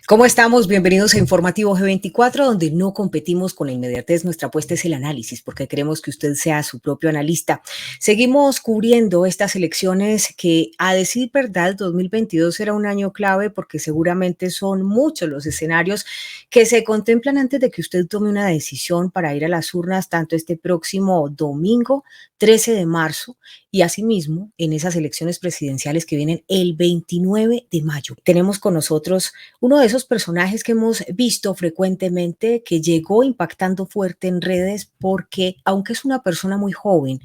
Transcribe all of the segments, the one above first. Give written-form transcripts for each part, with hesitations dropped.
¿Cómo estamos? Bienvenidos a Informativo G24, donde no competimos con la inmediatez. Nuestra apuesta es el análisis, porque queremos que usted sea su propio analista. Seguimos cubriendo estas elecciones que, a decir verdad, 2022 será un año clave porque seguramente son muchos los escenarios que se contemplan antes de que usted tome una decisión para ir a las urnas, tanto este próximo domingo, 13 de marzo, y asimismo en esas elecciones presidenciales que vienen el 29 de mayo. Tenemos con nosotros uno de esos personajes que hemos visto frecuentemente, que llegó impactando fuerte en redes porque, aunque es una persona muy joven,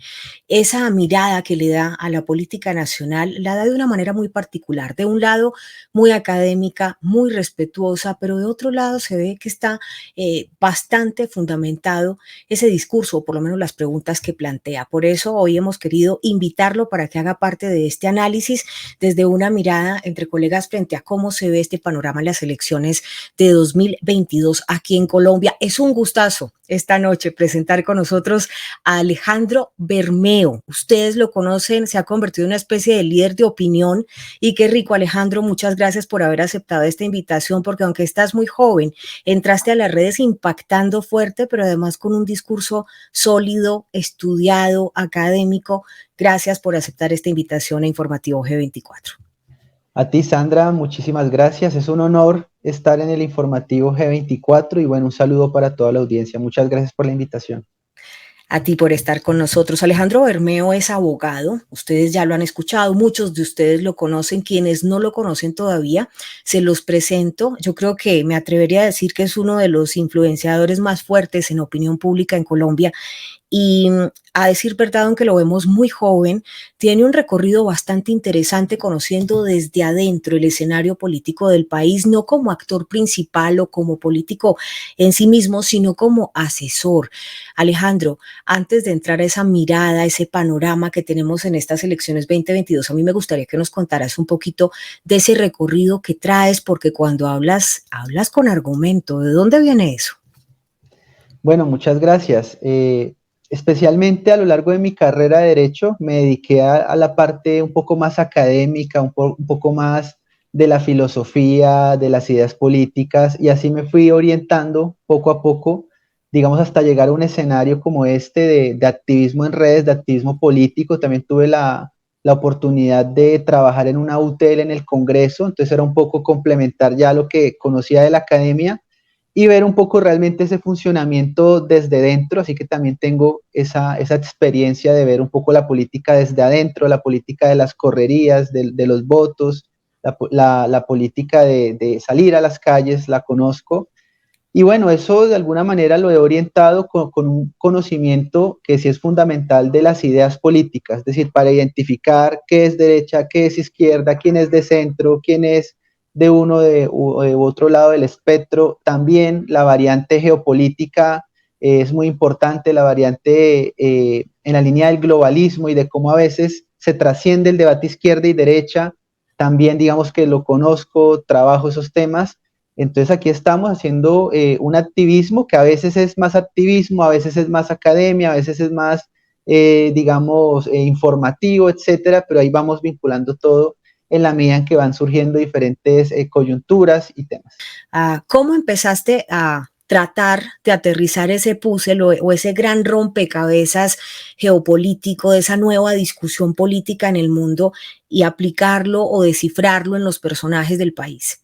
esa mirada que le da a la política nacional la da de una manera muy particular. De un lado, muy académica, muy respetuosa, pero de otro lado se ve que está bastante fundamentado ese discurso, o por lo menos las preguntas que plantea. Por eso hoy hemos querido invitarlo para que haga parte de este análisis desde una mirada entre colegas frente a cómo se ve este panorama en las elecciones de 2022 aquí en Colombia. Es un gustazo esta noche presentar con nosotros a Alejandro Bermeo. Ustedes lo conocen, se ha convertido en una especie de líder de opinión y qué rico, Alejandro, muchas gracias por haber aceptado esta invitación, porque aunque estás muy joven, entraste a las redes impactando fuerte, pero además con un discurso sólido, estudiado, académico. Gracias por aceptar esta invitación a Informativo G24. A ti, Sandra, muchísimas gracias. Es un honor estar en el Informativo G24 y bueno, un saludo para toda la audiencia. Muchas gracias por la invitación. A ti por estar con nosotros. Alejandro Bermeo es abogado, ustedes ya lo han escuchado, muchos de ustedes lo conocen, quienes no lo conocen todavía, se los presento. Yo creo que me atrevería a decir que es uno de los influenciadores más fuertes en opinión pública en Colombia. Y a decir verdad, aunque lo vemos muy joven, tiene un recorrido bastante interesante conociendo desde adentro el escenario político del país, no como actor principal o como político en sí mismo, sino como asesor. Alejandro, antes de entrar a esa mirada, ese panorama que tenemos en estas elecciones 2022, a mí me gustaría que nos contaras un poquito de ese recorrido que traes, porque cuando hablas con argumento. ¿De dónde viene eso? Bueno, muchas gracias. Especialmente a lo largo de mi carrera de Derecho, me dediqué a la parte un poco más académica, un poco más de la filosofía, de las ideas políticas, y así me fui orientando poco a poco, digamos, hasta llegar a un escenario como este de activismo en redes, de activismo político. También tuve la oportunidad de trabajar en una UTL en el Congreso, entonces era un poco complementar ya lo que conocía de la academia y ver un poco realmente ese funcionamiento desde dentro, así que también tengo esa experiencia de ver un poco la política desde adentro, la política de las correrías, de los votos, la política de salir a las calles, la conozco. Y bueno, eso de alguna manera lo he orientado con un conocimiento que sí es fundamental de las ideas políticas, es decir, para identificar qué es derecha, qué es izquierda, quién es de centro, quién es de uno de otro lado del espectro. También la variante geopolítica es muy importante, la variante en la línea del globalismo y de cómo a veces se trasciende el debate izquierda y derecha. También digamos que lo conozco, trabajo esos temas. Entonces aquí estamos haciendo un activismo que a veces es más activismo, a veces es más academia, a veces es más, digamos, informativo, etcétera, pero ahí vamos vinculando todo en la medida en que van surgiendo diferentes coyunturas y temas. ¿Cómo empezaste a tratar de aterrizar ese puzzle o ese gran rompecabezas geopolítico, de esa nueva discusión política en el mundo y aplicarlo o descifrarlo en los personajes del país?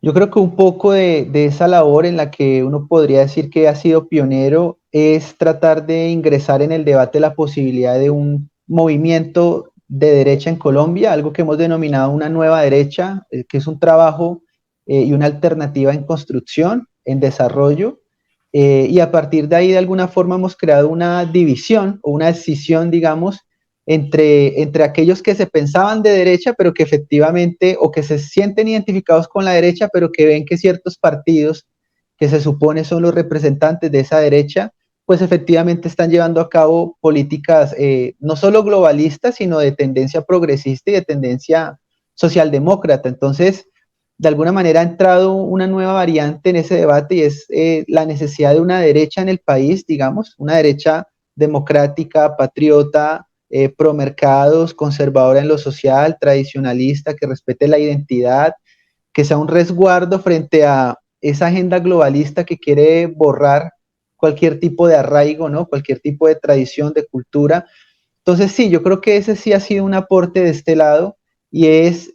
Yo creo que un poco de esa labor en la que uno podría decir que ha sido pionero es tratar de ingresar en el debate la posibilidad de un movimiento de derecha en Colombia, algo que hemos denominado una nueva derecha, que es un trabajo y una alternativa en construcción, en desarrollo, y a partir de ahí de alguna forma hemos creado una división o una escisión, digamos, entre aquellos que se pensaban de derecha, pero que efectivamente, o que se sienten identificados con la derecha, pero que ven que ciertos partidos que se supone son los representantes de esa derecha, pues efectivamente están llevando a cabo políticas no solo globalistas, sino de tendencia progresista y de tendencia socialdemócrata. Entonces, de alguna manera ha entrado una nueva variante en ese debate y es la necesidad de una derecha en el país, digamos, una derecha democrática, patriota, pro mercados, conservadora en lo social, tradicionalista, que respete la identidad, que sea un resguardo frente a esa agenda globalista que quiere borrar cualquier tipo de arraigo, ¿no? Cualquier tipo de tradición, de cultura. Entonces sí, yo creo que ese sí ha sido un aporte de este lado y es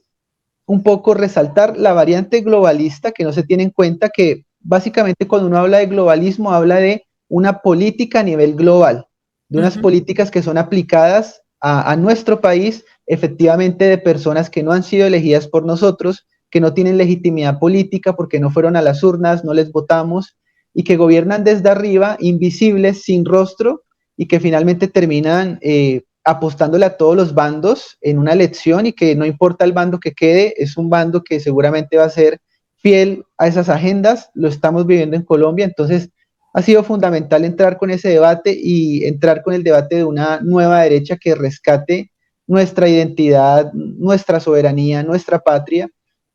un poco resaltar la variante globalista que no se tiene en cuenta, que básicamente cuando uno habla de globalismo habla de una política a nivel global, de unas políticas que son aplicadas a nuestro país, efectivamente de personas que no han sido elegidas por nosotros, que no tienen legitimidad política porque no fueron a las urnas, no les votamos, y que gobiernan desde arriba, invisibles, sin rostro, y que finalmente terminan apostándole a todos los bandos en una elección y que no importa el bando que quede, es un bando que seguramente va a ser fiel a esas agendas, lo estamos viviendo en Colombia, entonces ha sido fundamental entrar con ese debate y entrar con el debate de una nueva derecha que rescate nuestra identidad, nuestra soberanía, nuestra patria.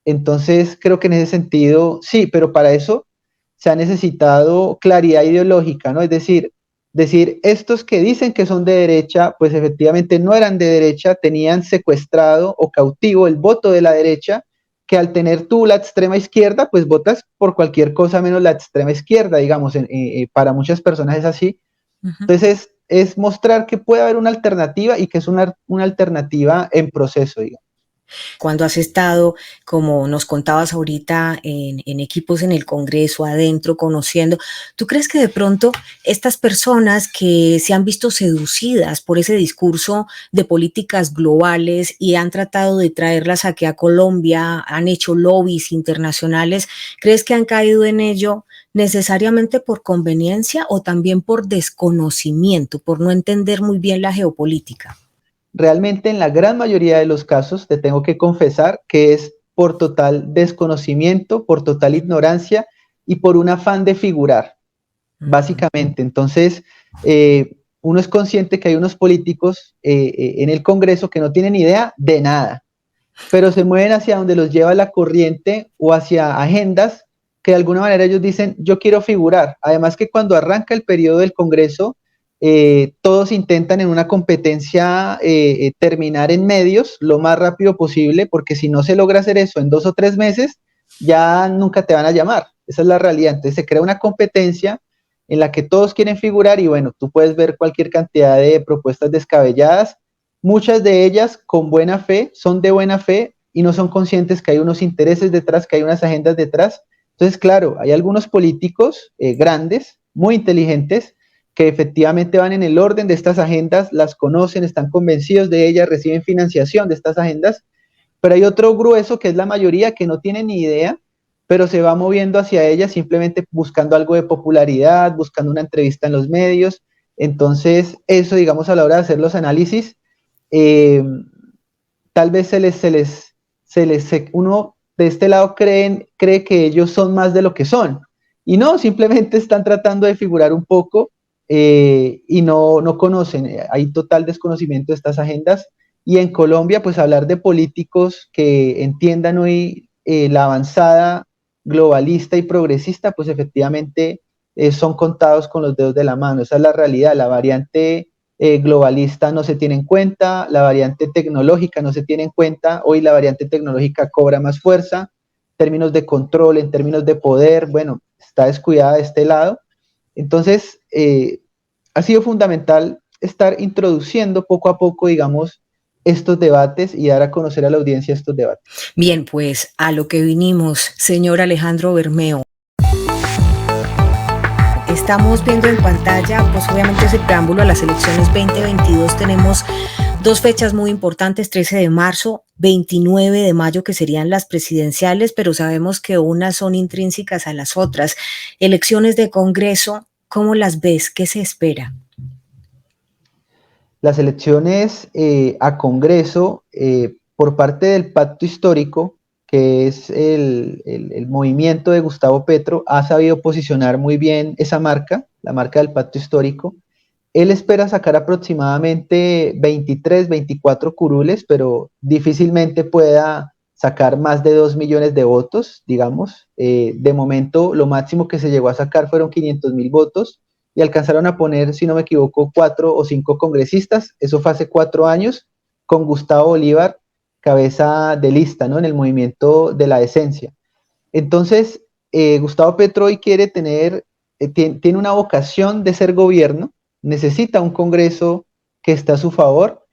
Entonces creo que en ese sentido, sí, pero para eso se ha necesitado claridad ideológica, ¿no? Es decir, estos que dicen que son de derecha, pues efectivamente no eran de derecha, tenían secuestrado o cautivo el voto de la derecha, que al tener tú la extrema izquierda, pues votas por cualquier cosa menos la extrema izquierda, digamos, para muchas personas es así. Entonces es mostrar que puede haber una alternativa y que es una alternativa en proceso, digamos. Cuando has estado, como nos contabas ahorita, en equipos en el Congreso, adentro, conociendo, ¿tú crees que de pronto estas personas que se han visto seducidas por ese discurso de políticas globales y han tratado de traerlas aquí a Colombia, han hecho lobbies internacionales, crees que han caído en ello necesariamente por conveniencia o también por desconocimiento, por no entender muy bien la geopolítica? Realmente en la gran mayoría de los casos te tengo que confesar que es por total desconocimiento, por total ignorancia y por un afán de figurar, básicamente. Entonces, uno es consciente que hay unos políticos en el Congreso que no tienen idea de nada, pero se mueven hacia donde los lleva la corriente o hacia agendas que de alguna manera ellos dicen, yo quiero figurar. Además que cuando arranca el periodo del Congreso, todos intentan en una competencia terminar en medios lo más rápido posible, porque si no se logra hacer eso en 2 o 3 meses, ya nunca te van a llamar. Esa es la realidad. Entonces se crea una competencia en la que todos quieren figurar y bueno, tú puedes ver cualquier cantidad de propuestas descabelladas, muchas de ellas con buena fe, son de buena fe y no son conscientes que hay unos intereses detrás, que hay unas agendas detrás. Entonces, claro, hay algunos políticos grandes, muy inteligentes, que efectivamente van en el orden de estas agendas, las conocen, están convencidos de ellas, reciben financiación de estas agendas, pero hay otro grueso que es la mayoría que no tiene ni idea, pero se va moviendo hacia ellas simplemente buscando algo de popularidad, buscando una entrevista en los medios. Entonces, eso, digamos, a la hora de hacer los análisis, eh, tal vez uno de este lado cree que ellos son más de lo que son. Y no, simplemente están tratando de figurar un poco y no conocen. Hay total desconocimiento de estas agendas. Y en Colombia, pues hablar de políticos que entiendan hoy la avanzada globalista y progresista, pues efectivamente son contados con los dedos de la mano. Esa es la realidad. La variante globalista no se tiene en cuenta, la variante tecnológica no se tiene en cuenta, hoy la variante tecnológica cobra más fuerza, en términos de control, en términos de poder, bueno, está descuidada de este lado. Entonces, ha sido fundamental estar introduciendo poco a poco, digamos, estos debates y dar a conocer a la audiencia estos debates. Bien, pues a lo que vinimos, señor Alejandro Bermeo. Estamos viendo en pantalla, pues obviamente ese preámbulo a las elecciones 2022. Tenemos dos fechas muy importantes, 13 de marzo, 29 de mayo, que serían las presidenciales, pero sabemos que unas son intrínsecas a las otras. Elecciones de Congreso, ¿cómo las ves? ¿Qué se espera? Las elecciones a Congreso por parte del Pacto Histórico, que es el movimiento de Gustavo Petro, ha sabido posicionar muy bien esa marca, la marca del Pacto Histórico. Él espera sacar aproximadamente 23, 24 curules, pero difícilmente pueda sacar más de 2 millones de votos, digamos. De momento, lo máximo que se llegó a sacar fueron 500.000 votos y alcanzaron a poner, si no me equivoco, 4 o 5 congresistas. Eso fue hace 4 años con Gustavo Bolívar cabeza de lista, ¿no? En el movimiento de la decencia. Entonces, Gustavo Petro hoy quiere tener, tiene una vocación de ser gobierno, necesita un Congreso que esté a su favor,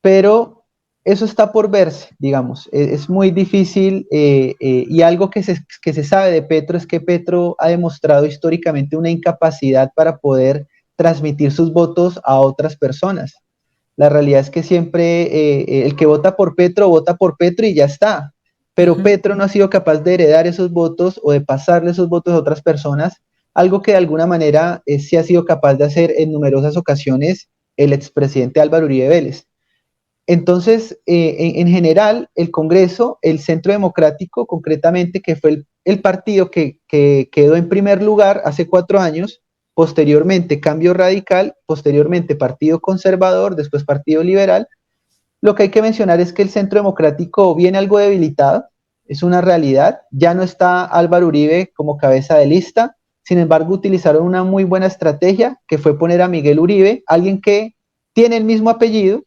pero eso está por verse, digamos. Es muy difícil y algo que se sabe de Petro es que Petro ha demostrado históricamente una incapacidad para poder transmitir sus votos a otras personas. La realidad es que siempre el que vota por Petro y ya está. Pero Petro no ha sido capaz de heredar esos votos o de pasarle esos votos a otras personas, algo que de alguna manera sí ha sido capaz de hacer en numerosas ocasiones el expresidente Álvaro Uribe Vélez. Entonces, en general, el Congreso, el Centro Democrático, concretamente, que fue el partido que quedó en primer lugar hace 4 años, posteriormente Cambio Radical, posteriormente Partido Conservador, después Partido Liberal. Lo que hay que mencionar es que el Centro Democrático viene algo debilitado, es una realidad, ya no está Álvaro Uribe como cabeza de lista, sin embargo utilizaron una muy buena estrategia que fue poner a Miguel Uribe, alguien que tiene el mismo apellido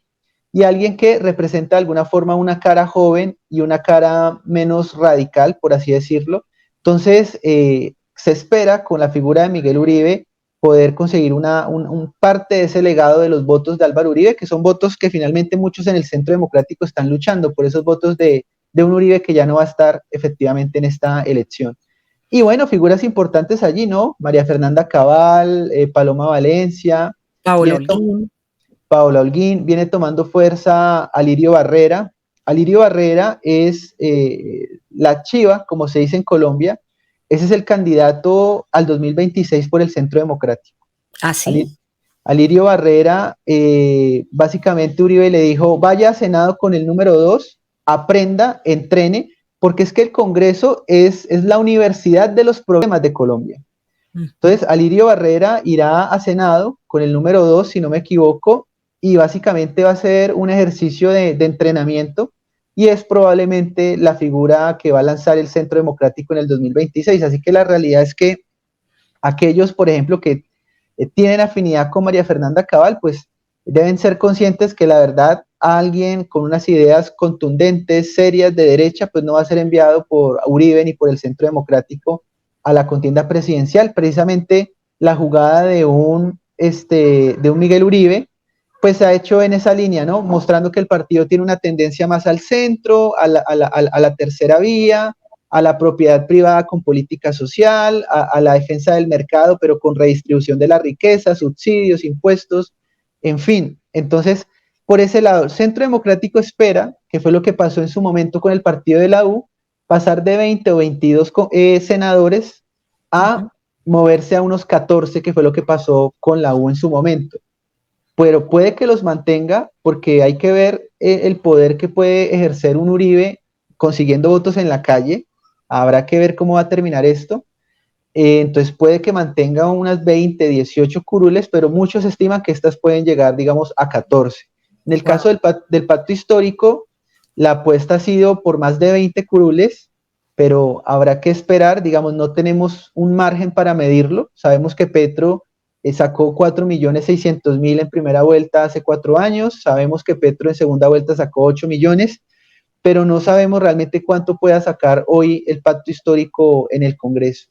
y alguien que representa de alguna forma una cara joven y una cara menos radical, por así decirlo. Entonces, se espera con la figura de Miguel Uribe poder conseguir un parte de ese legado de los votos de Álvaro Uribe, que son votos que finalmente muchos en el Centro Democrático están luchando por esos votos de un Uribe que ya no va a estar efectivamente en esta elección. Y bueno, figuras importantes allí, ¿no? María Fernanda Cabal, Paloma Valencia, Paola Holguín. Paola Holguín, viene tomando fuerza Alirio Barrera. Alirio Barrera es la chiva, como se dice en Colombia. Ese es el candidato al 2026 por el Centro Democrático. ¿Ah, sí? Alirio Barrera, básicamente Uribe le dijo, vaya a Senado con el número 2, aprenda, entrene, porque es que el Congreso es la universidad de los problemas de Colombia. Entonces, Alirio Barrera irá a Senado con el número 2, si no me equivoco, y básicamente va a ser un ejercicio de entrenamiento y es probablemente la figura que va a lanzar el Centro Democrático en el 2026. Así que la realidad es que aquellos, por ejemplo, que tienen afinidad con María Fernanda Cabal, pues deben ser conscientes que la verdad alguien con unas ideas contundentes, serias, de derecha, pues no va a ser enviado por Uribe ni por el Centro Democrático a la contienda presidencial. Precisamente la jugada de un Miguel Uribe, pues se ha hecho en esa línea, ¿no? Mostrando que el partido tiene una tendencia más al centro, a la tercera vía, a la propiedad privada con política social, a la defensa del mercado, pero con redistribución de la riqueza, subsidios, impuestos, en fin. Entonces, por ese lado, el Centro Democrático espera, que fue lo que pasó en su momento con el partido de la U, pasar de 20 o 22 senadores a moverse a unos 14, que fue lo que pasó con la U en su momento. Pero puede que los mantenga porque hay que ver el poder que puede ejercer un Uribe consiguiendo votos en la calle. Habrá que ver cómo va a terminar esto. Entonces puede que mantenga unas 20, 18 curules, pero muchos estiman que estas pueden llegar, digamos, a 14. En el caso del pacto histórico, la apuesta ha sido por más de 20 curules, pero habrá que esperar, digamos, no tenemos un margen para medirlo. Sabemos que Petro sacó 4.600.000 en primera vuelta hace 4 años, sabemos que Petro en segunda vuelta sacó 8 millones, pero no sabemos realmente cuánto pueda sacar hoy el pacto histórico en el Congreso.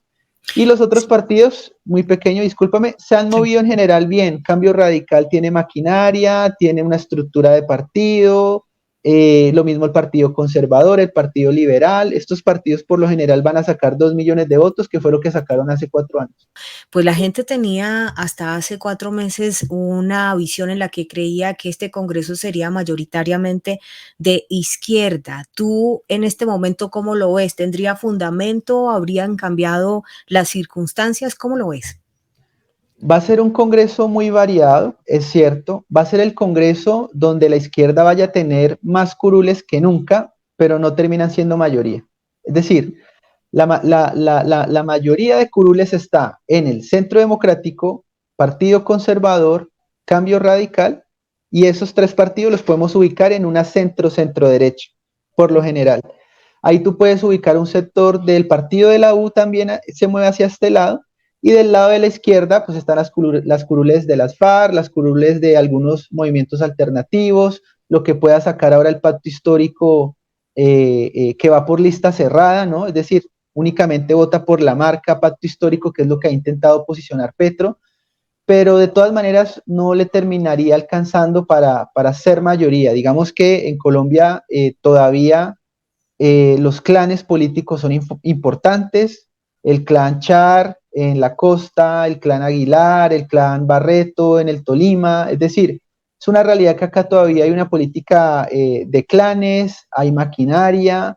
Y los otros partidos, muy pequeños, discúlpame, se han movido en general bien. Cambio Radical tiene maquinaria, tiene una estructura de partido, lo mismo el Partido Conservador, el Partido Liberal. Estos partidos por lo general van a sacar 2 millones de votos, que fue lo que sacaron hace 4 años. Pues la gente tenía hasta hace 4 meses una visión en la que creía que este Congreso sería mayoritariamente de izquierda. ¿Tú en este momento cómo lo ves? ¿Tendría fundamento? ¿Habrían cambiado las circunstancias? ¿Cómo lo ves? Va a ser un Congreso muy variado, es cierto. Va a ser el Congreso donde la izquierda vaya a tener más curules que nunca, pero no terminan siendo mayoría. Es decir, la mayoría de curules está en el Centro Democrático, Partido Conservador, Cambio Radical, y esos 3 partidos los podemos ubicar en una centro-centro-derecha, por lo general. Ahí tú puedes ubicar un sector del partido de la U, también se mueve hacia este lado, y del lado de la izquierda, pues están las curules de las FARC, las curules de algunos movimientos alternativos, lo que pueda sacar ahora el pacto histórico que va por lista cerrada, ¿no? Es decir, únicamente vota por la marca pacto histórico, que es lo que ha intentado posicionar Petro, pero de todas maneras no le terminaría alcanzando para ser mayoría. Digamos que en Colombia todavía los clanes políticos son importantes, el clan Char en la costa, el clan Aguilar, el clan Barreto en el Tolima, es decir, es una realidad que acá todavía hay una política de clanes, hay maquinaria,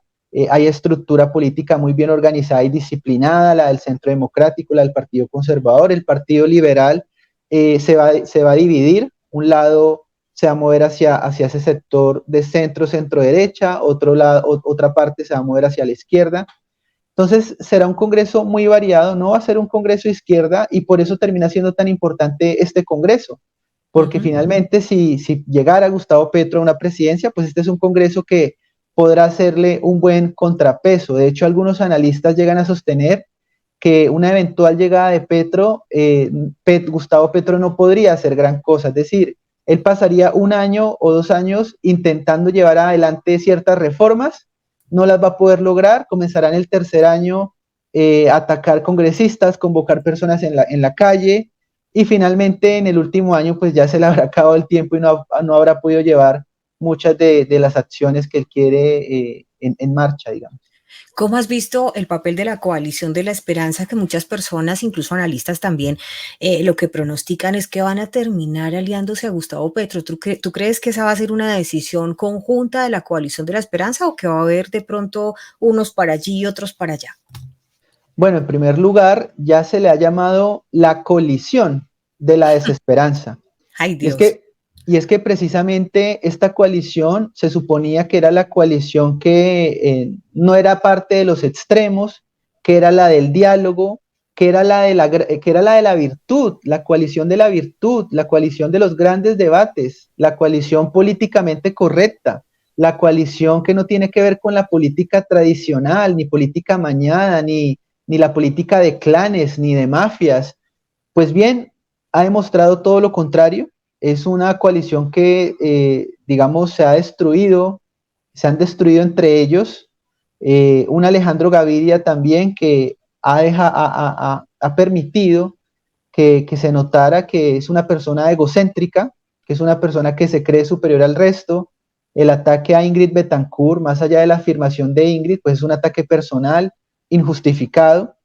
hay estructura política muy bien organizada y disciplinada, la del Centro Democrático, la del Partido Conservador, el Partido Liberal se va a dividir, un lado se va a mover hacia ese sector de centro derecha, otra parte se va a mover hacia la izquierda. Entonces será un congreso muy variado, no va a ser un congreso de izquierda y por eso termina siendo tan importante este congreso, porque finalmente si llegara Gustavo Petro a una presidencia, pues este es un congreso que podrá hacerle un buen contrapeso. De hecho, algunos analistas llegan a sostener que una eventual llegada de Petro, Gustavo Petro no podría hacer gran cosa, es decir, él pasaría 1 año o 2 años intentando llevar adelante ciertas reformas, no las va a poder lograr, comenzará en el tercer año a atacar congresistas, convocar personas en la calle, y finalmente en el último año pues ya se le habrá acabado el tiempo y no habrá podido llevar muchas de las acciones que él quiere en marcha, digamos. ¿Cómo has visto el papel de la coalición de la esperanza que muchas personas, incluso analistas también, lo que pronostican es que van a terminar aliándose a Gustavo Petro? ¿Tú crees que esa va a ser una decisión conjunta de la coalición de la esperanza o que va a haber de pronto unos para allí y otros para allá? Bueno, en primer lugar, ya se le ha llamado la colisión de la desesperanza. Ay, Y es Dios. que, y es que precisamente esta coalición se suponía que era la coalición que no era parte de los extremos, que era la del diálogo, que era la de la virtud, la coalición de la virtud, la coalición de los grandes debates, la coalición políticamente correcta, la coalición que no tiene que ver con la política tradicional, ni política mañana, ni la política de clanes, ni de mafias. Pues bien, ha demostrado todo lo contrario. Es una coalición que, digamos, se han destruido entre ellos. Un Alejandro Gaviria también que ha permitido que se notara que es una persona egocéntrica, que es una persona que se cree superior al resto. El ataque a Ingrid Betancourt, más allá de la afirmación de Ingrid, pues es un ataque personal, injustificado.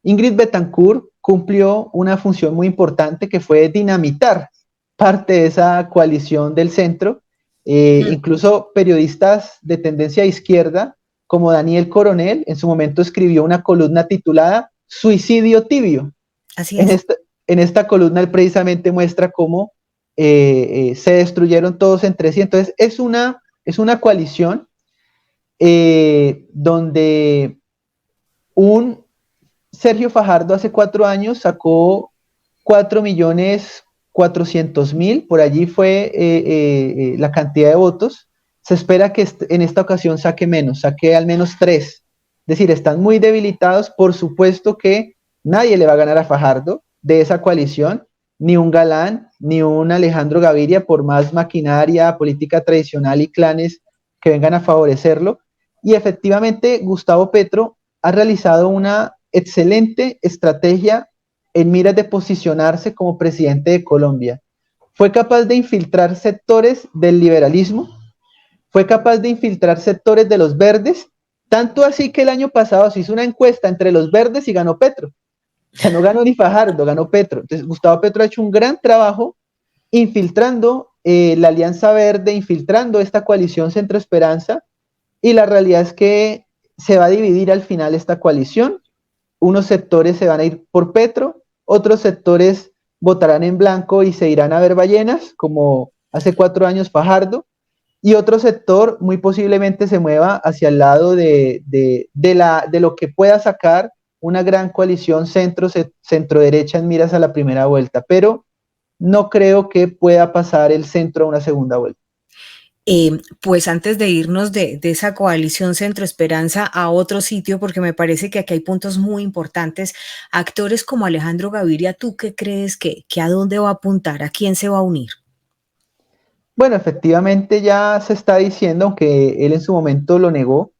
Ingrid Betancourt cumplió una función muy importante que fue dinamitar parte de esa coalición del centro. Incluso periodistas de tendencia izquierda, como Daniel Coronel, en su momento escribió una columna titulada Suicidio tibio. Así En es. esta columna él precisamente muestra cómo se destruyeron todos entre sí. Entonces es una coalición donde un Sergio Fajardo hace 4 años sacó 4.400.000, por allí fue la cantidad de votos. Se espera que en esta ocasión saque menos, saque al menos 3. Es decir, están muy debilitados. Por supuesto que nadie le va a ganar a Fajardo de esa coalición, ni un Galán, ni un Alejandro Gaviria, por más maquinaria, política tradicional y clanes que vengan a favorecerlo. Y efectivamente, Gustavo Petro ha realizado una excelente estrategia en miras de posicionarse como presidente de Colombia. Fue capaz de infiltrar sectores del liberalismo, fue capaz de infiltrar sectores de los verdes, tanto así que el año pasado se hizo una encuesta entre los verdes y ganó Petro. O sea, no ganó ni Fajardo, ganó Petro. Entonces, Gustavo Petro ha hecho un gran trabajo infiltrando la Alianza Verde, infiltrando esta coalición Centro Esperanza, y la realidad es que se va a dividir al final esta coalición. Unos sectores se van a ir por Petro, otros sectores votarán en blanco y se irán a ver ballenas, como hace 4 años Fajardo, y otro sector muy posiblemente se mueva hacia el lado de lo que pueda sacar una gran coalición centro-derecha en miras a la primera vuelta, pero no creo que pueda pasar el centro a una segunda vuelta. Pues antes de irnos de esa coalición Centro Esperanza a otro sitio, porque me parece que aquí hay puntos muy importantes, actores como Alejandro Gaviria, ¿tú qué crees que a dónde va a apuntar? ¿A quién se va a unir? Bueno, efectivamente ya se está diciendo, aunque él en su momento lo negó,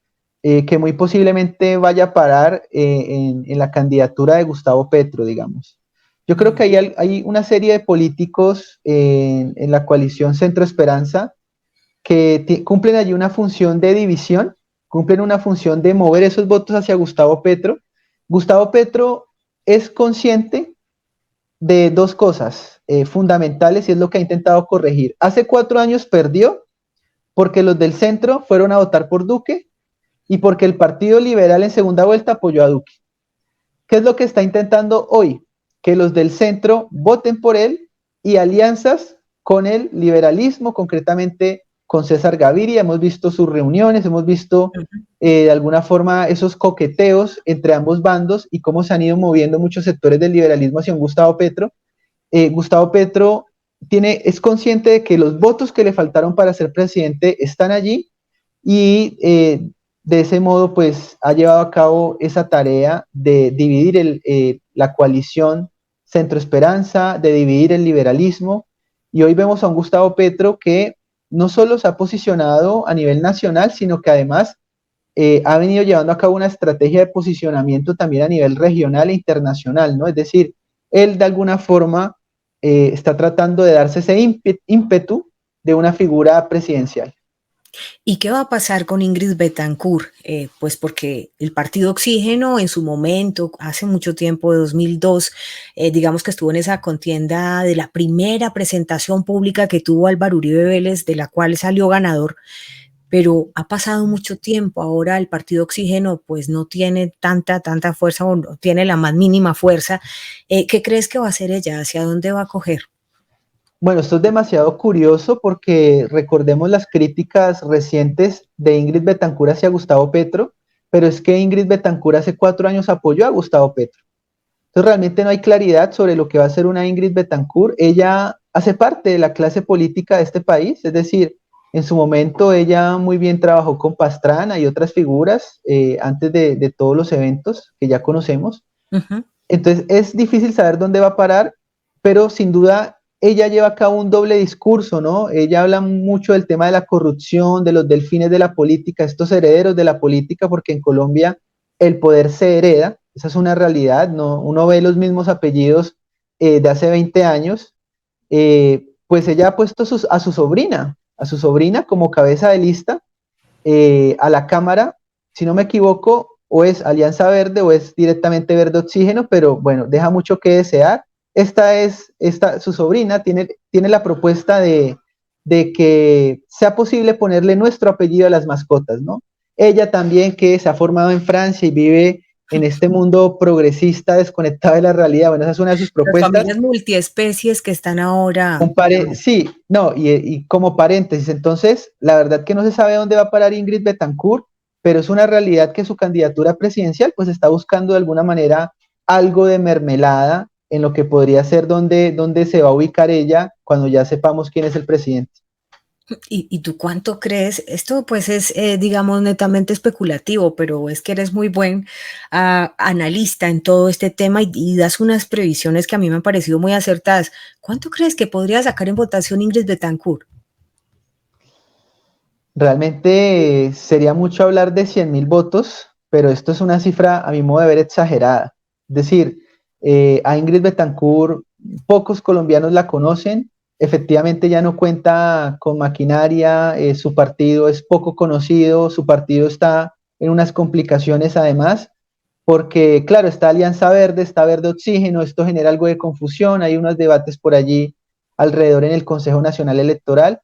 que muy posiblemente vaya a parar en la candidatura de Gustavo Petro, digamos. Yo creo que hay una serie de políticos en la coalición Centro Esperanza que cumplen allí una función de división, cumplen una función de mover esos votos hacia Gustavo Petro. Gustavo Petro es consciente de dos cosas fundamentales y es lo que ha intentado corregir. Hace 4 años perdió porque los del centro fueron a votar por Duque y porque el Partido Liberal en segunda vuelta apoyó a Duque. ¿Qué es lo que está intentando hoy? Que los del centro voten por él y alianzas con el liberalismo, concretamente con César Gaviria. Hemos visto sus reuniones, hemos visto de alguna forma esos coqueteos entre ambos bandos y cómo se han ido moviendo muchos sectores del liberalismo hacia un Gustavo Petro. Gustavo Petro es consciente de que los votos que le faltaron para ser presidente están allí y de ese modo pues ha llevado a cabo esa tarea de dividir la coalición Centro Esperanza, de dividir el liberalismo, y hoy vemos a un Gustavo Petro que no solo se ha posicionado a nivel nacional, sino que además ha venido llevando a cabo una estrategia de posicionamiento también a nivel regional e internacional, ¿no? Es decir, él de alguna forma está tratando de darse ese ímpetu de una figura presidencial. ¿Y qué va a pasar con Ingrid Betancourt? Pues porque el partido Oxígeno en su momento, hace mucho tiempo, de 2002, digamos que estuvo en esa contienda de la primera presentación pública que tuvo Álvaro Uribe Vélez, de la cual salió ganador, pero ha pasado mucho tiempo. Ahora el partido Oxígeno pues no tiene tanta fuerza o no tiene la más mínima fuerza. ¿Qué crees que va a hacer ella? ¿Hacia dónde va a coger? Bueno, esto es demasiado curioso porque recordemos las críticas recientes de Ingrid Betancourt hacia Gustavo Petro, pero es que Ingrid Betancourt hace 4 años apoyó a Gustavo Petro. Entonces realmente no hay claridad sobre lo que va a ser una Ingrid Betancourt. Ella hace parte de la clase política de este país, es decir, en su momento ella muy bien trabajó con Pastrana y otras figuras antes de todos los eventos que ya conocemos. Uh-huh. Entonces es difícil saber dónde va a parar, pero sin duda ella lleva a cabo un doble discurso, ¿no? Ella habla mucho del tema de la corrupción, de los delfines de la política, estos herederos de la política, porque en Colombia el poder se hereda, esa es una realidad, ¿no? Uno ve los mismos apellidos de hace 20 años, pues ella ha puesto a su sobrina como cabeza de lista a la Cámara, si no me equivoco, o es Alianza Verde o es directamente Verde Oxígeno, pero bueno, deja mucho que desear. Su sobrina tiene la propuesta de que sea posible ponerle nuestro apellido a las mascotas, ¿no? Ella también, que se ha formado en Francia y vive en este mundo progresista desconectado de la realidad, bueno, esa es una de sus Las propuestas. familias multiespecies que están ahora. Sí, no, y como paréntesis, entonces, la verdad que no se sabe dónde va a parar Ingrid Betancourt, pero es una realidad que su candidatura presidencial pues está buscando de alguna manera algo de mermelada en lo que podría ser donde se va a ubicar ella cuando ya sepamos quién es el presidente. ¿Y tú cuánto crees? Esto pues es, digamos, netamente especulativo, pero es que eres muy buen analista en todo este tema y das unas previsiones que a mí me han parecido muy acertadas. ¿Cuánto crees que podría sacar en votación Ingrid Betancourt? Realmente sería mucho hablar de 100.000 votos, pero esto es una cifra a mi modo de ver exagerada. Es decir, a Ingrid Betancourt pocos colombianos la conocen, efectivamente ya no cuenta con maquinaria, su partido es poco conocido, su partido está en unas complicaciones además, porque claro, está Alianza Verde, está Verde Oxígeno, esto genera algo de confusión, hay unos debates por allí alrededor en el Consejo Nacional Electoral.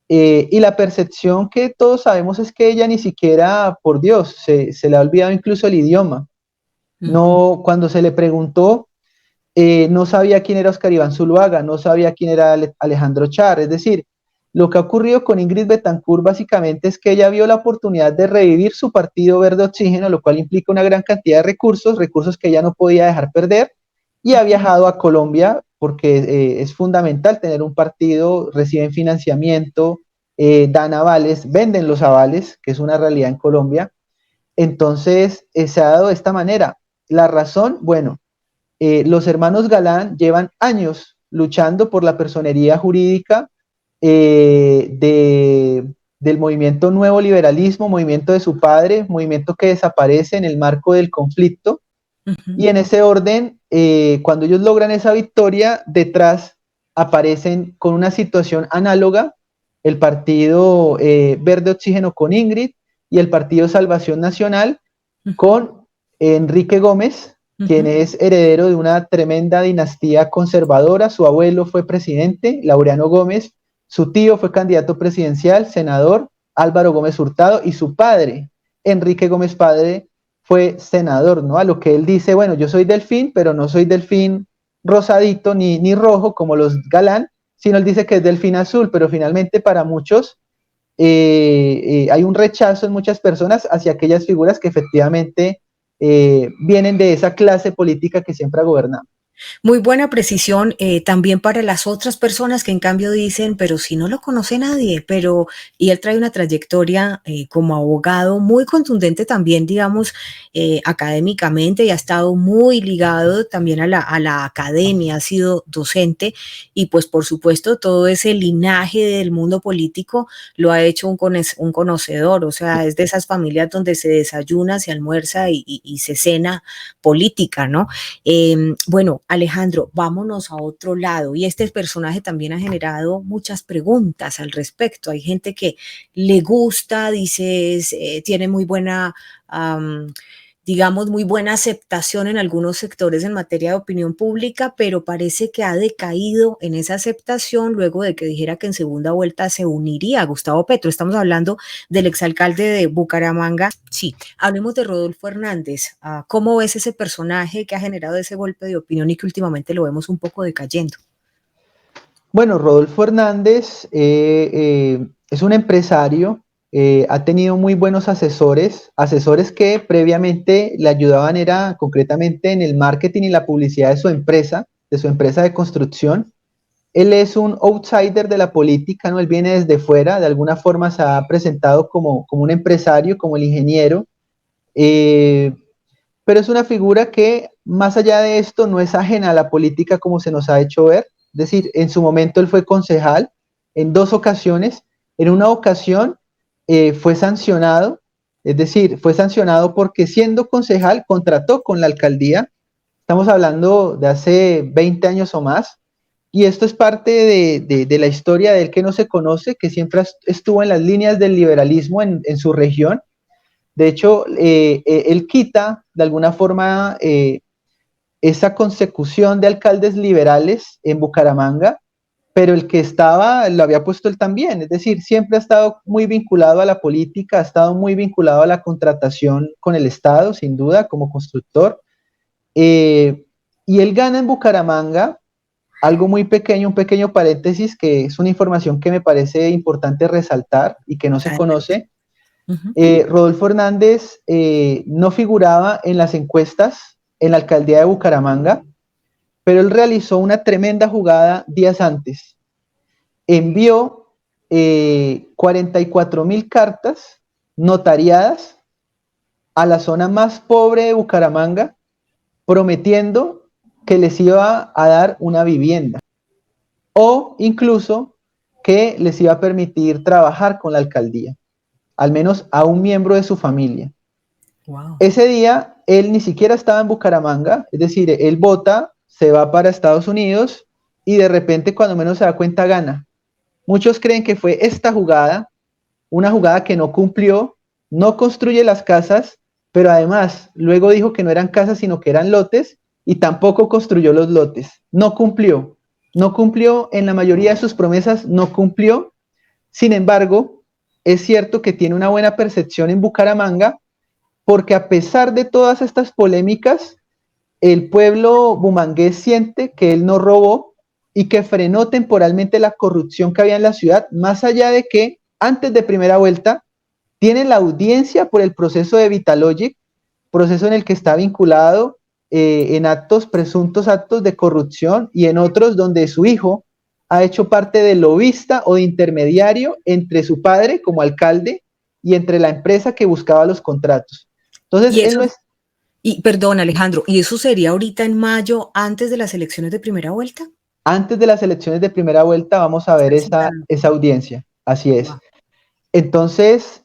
Y la percepción que todos sabemos es que ella ni siquiera, por Dios, se le ha olvidado incluso el idioma. No, cuando se le preguntó, no sabía quién era Oscar Iván Zuluaga, no sabía quién era Alejandro Char. Es decir, lo que ha ocurrido con Ingrid Betancourt básicamente es que ella vio la oportunidad de revivir su partido Verde Oxígeno, lo cual implica una gran cantidad de recursos que ella no podía dejar perder, y ha viajado a Colombia porque es fundamental tener un partido, reciben financiamiento, dan avales, venden los avales, que es una realidad en Colombia. Entonces, se ha dado de esta manera. La razón, bueno, los hermanos Galán llevan años luchando por la personería jurídica del movimiento Nuevo Liberalismo, movimiento de su padre, movimiento que desaparece en el marco del conflicto. Y en ese orden, cuando ellos logran esa victoria, detrás aparecen con una situación análoga el Partido Verde Oxígeno con Ingrid y el Partido Salvación Nacional con Enrique Gómez, quien es heredero de una tremenda dinastía conservadora. Su abuelo fue presidente, Laureano Gómez, su tío fue candidato presidencial, senador, Álvaro Gómez Hurtado, y su padre, Enrique Gómez padre, fue senador, ¿no? A lo que él dice, bueno, yo soy delfín, pero no soy delfín rosadito ni rojo como los galán, sino él dice que es delfín azul, pero finalmente para muchos hay un rechazo en muchas personas hacia aquellas figuras que efectivamente vienen de esa clase política que siempre ha gobernado. Muy buena precisión también para las otras personas que en cambio dicen, pero si no lo conoce nadie, pero y él trae una trayectoria como abogado muy contundente también, digamos, académicamente y ha estado muy ligado también a la academia, ha sido docente y pues por supuesto todo ese linaje del mundo político lo ha hecho un conocedor, o sea, es de esas familias donde se desayuna, se almuerza y se cena política, ¿no? Bueno, Alejandro, vámonos a otro lado. Y este personaje también ha generado muchas preguntas al respecto. Hay gente que le gusta, dices, tiene muy buena, digamos, muy buena aceptación en algunos sectores en materia de opinión pública, pero parece que ha decaído en esa aceptación luego de que dijera que en segunda vuelta se uniría a Gustavo Petro. Estamos hablando del exalcalde de Bucaramanga. Sí, hablemos de Rodolfo Hernández. ¿Cómo ves ese personaje que ha generado ese golpe de opinión y que últimamente lo vemos un poco decayendo? Bueno, Rodolfo Hernández es un empresario, ha tenido muy buenos asesores, asesores que previamente le ayudaban era concretamente en el marketing y la publicidad de su empresa de construcción. Él es un outsider de la política, ¿no? Él viene desde fuera, de alguna forma se ha presentado como un empresario, como el ingeniero, eh, pero es una figura que más allá de esto no es ajena a la política como se nos ha hecho ver. Es decir, en su momento él fue concejal en 2 ocasiones. En una ocasión fue sancionado, es decir, fue sancionado porque siendo concejal contrató con la alcaldía. Estamos hablando de hace 20 años o más. Y esto es parte de la historia de él que no se conoce, que siempre estuvo en las líneas del liberalismo en su región. De hecho, él quita de alguna forma esa consecución de alcaldes liberales en Bucaramanga, pero el que estaba lo había puesto él también. Es decir, siempre ha estado muy vinculado a la política, ha estado muy vinculado a la contratación con el Estado, sin duda, como constructor. Y él gana en Bucaramanga algo muy pequeño, un pequeño paréntesis, que es una información que me parece importante resaltar y que no se conoce. Rodolfo Hernández no figuraba en las encuestas en la alcaldía de Bucaramanga, pero él realizó una tremenda jugada días antes. Envió 44.000 cartas notariadas a la zona más pobre de Bucaramanga, prometiendo que les iba a dar una vivienda o incluso que les iba a permitir trabajar con la alcaldía, al menos a un miembro de su familia. Wow. Ese día él ni siquiera estaba en Bucaramanga, es decir, él vota, se va para Estados Unidos y de repente cuando menos se da cuenta gana. Muchos creen que fue esta jugada, una jugada que no cumplió, no construye las casas, pero además luego dijo que no eran casas sino que eran lotes y tampoco construyó los lotes, no cumplió en la mayoría de sus promesas, no cumplió. Sin embargo, es cierto que tiene una buena percepción en Bucaramanga, porque a pesar de todas estas polémicas, el pueblo bumangués siente que él no robó y que frenó temporalmente la corrupción que había en la ciudad, más allá de que antes de primera vuelta tiene la audiencia por el proceso de Vitalogic, proceso en el que está vinculado en presuntos actos de corrupción y en otros donde su hijo ha hecho parte de lobista o de intermediario entre su padre como alcalde y entre la empresa que buscaba los contratos. Entonces, él no es... Y perdón, Alejandro, ¿y eso sería ahorita en mayo, antes de las elecciones de primera vuelta? Antes de las elecciones de primera vuelta vamos a ver Están citando. esa audiencia, así es. Wow. Entonces,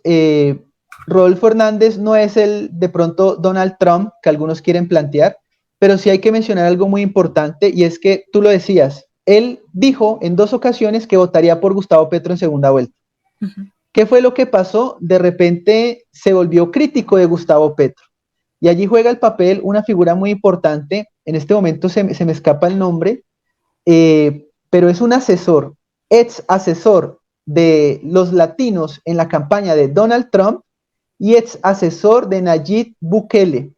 Rodolfo Hernández no es el de pronto Donald Trump que algunos quieren plantear, pero sí hay que mencionar algo muy importante y es que tú lo decías, él dijo en 2 ocasiones que votaría por Gustavo Petro en segunda vuelta. Ujú. ¿Qué fue lo que pasó? De repente se volvió crítico de Gustavo Petro y allí juega el papel una figura muy importante, en este momento se me escapa el nombre, pero es un asesor, ex asesor de los latinos en la campaña de Donald Trump y ex asesor de Nayib Bukele.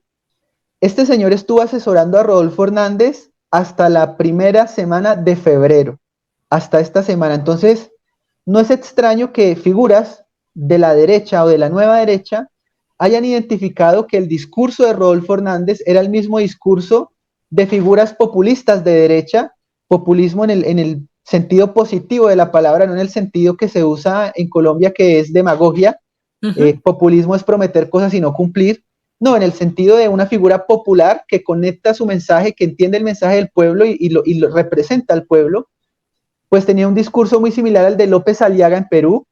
Este señor estuvo asesorando a Rodolfo Hernández hasta la primera semana de febrero, hasta esta semana. Entonces, no es extraño que figuras de la derecha o de la nueva derecha hayan identificado que el discurso de Rodolfo Hernández era el mismo discurso de figuras populistas de derecha, populismo en el sentido positivo de la palabra, no en el sentido que se usa en Colombia, que es demagogia. Ujú. Populismo es prometer cosas y no cumplir. No, en el sentido de una figura popular que conecta su mensaje, que entiende el mensaje del pueblo y lo representa al pueblo, pues tenía un discurso muy similar al de López Aliaga en Perú,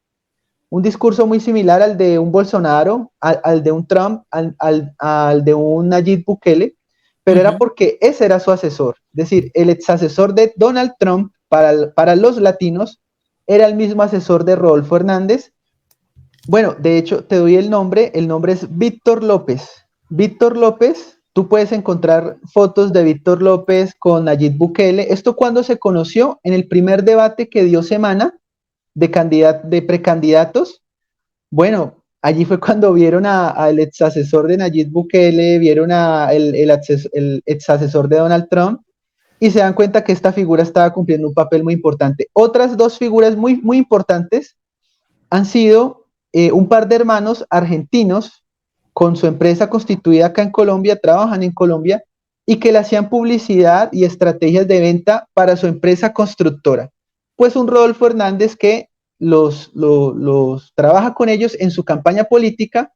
un discurso muy similar al de un Bolsonaro, al de un Trump, al de un Nayib Bukele, pero era Ujú. porque ese era su asesor. Es decir, el ex asesor de Donald Trump para los latinos era el mismo asesor de Rodolfo Hernández. Bueno, de hecho, te doy el nombre es Víctor López. Víctor López, tú puedes encontrar fotos de Víctor López con Nayib Bukele. Esto cuando se conoció en el primer debate que dio Semana de precandidatos. Bueno, allí fue cuando vieron al ex asesor de Nayib Bukele, vieron el ex asesor de Donald Trump y se dan cuenta que esta figura estaba cumpliendo un papel muy importante. Otras 2 figuras muy importantes han sido un par de hermanos argentinos con su empresa constituida acá en Colombia, trabajan en Colombia y que le hacían publicidad y estrategias de venta para su empresa constructora. Pues un Rodolfo Hernández que los trabaja con ellos en su campaña política,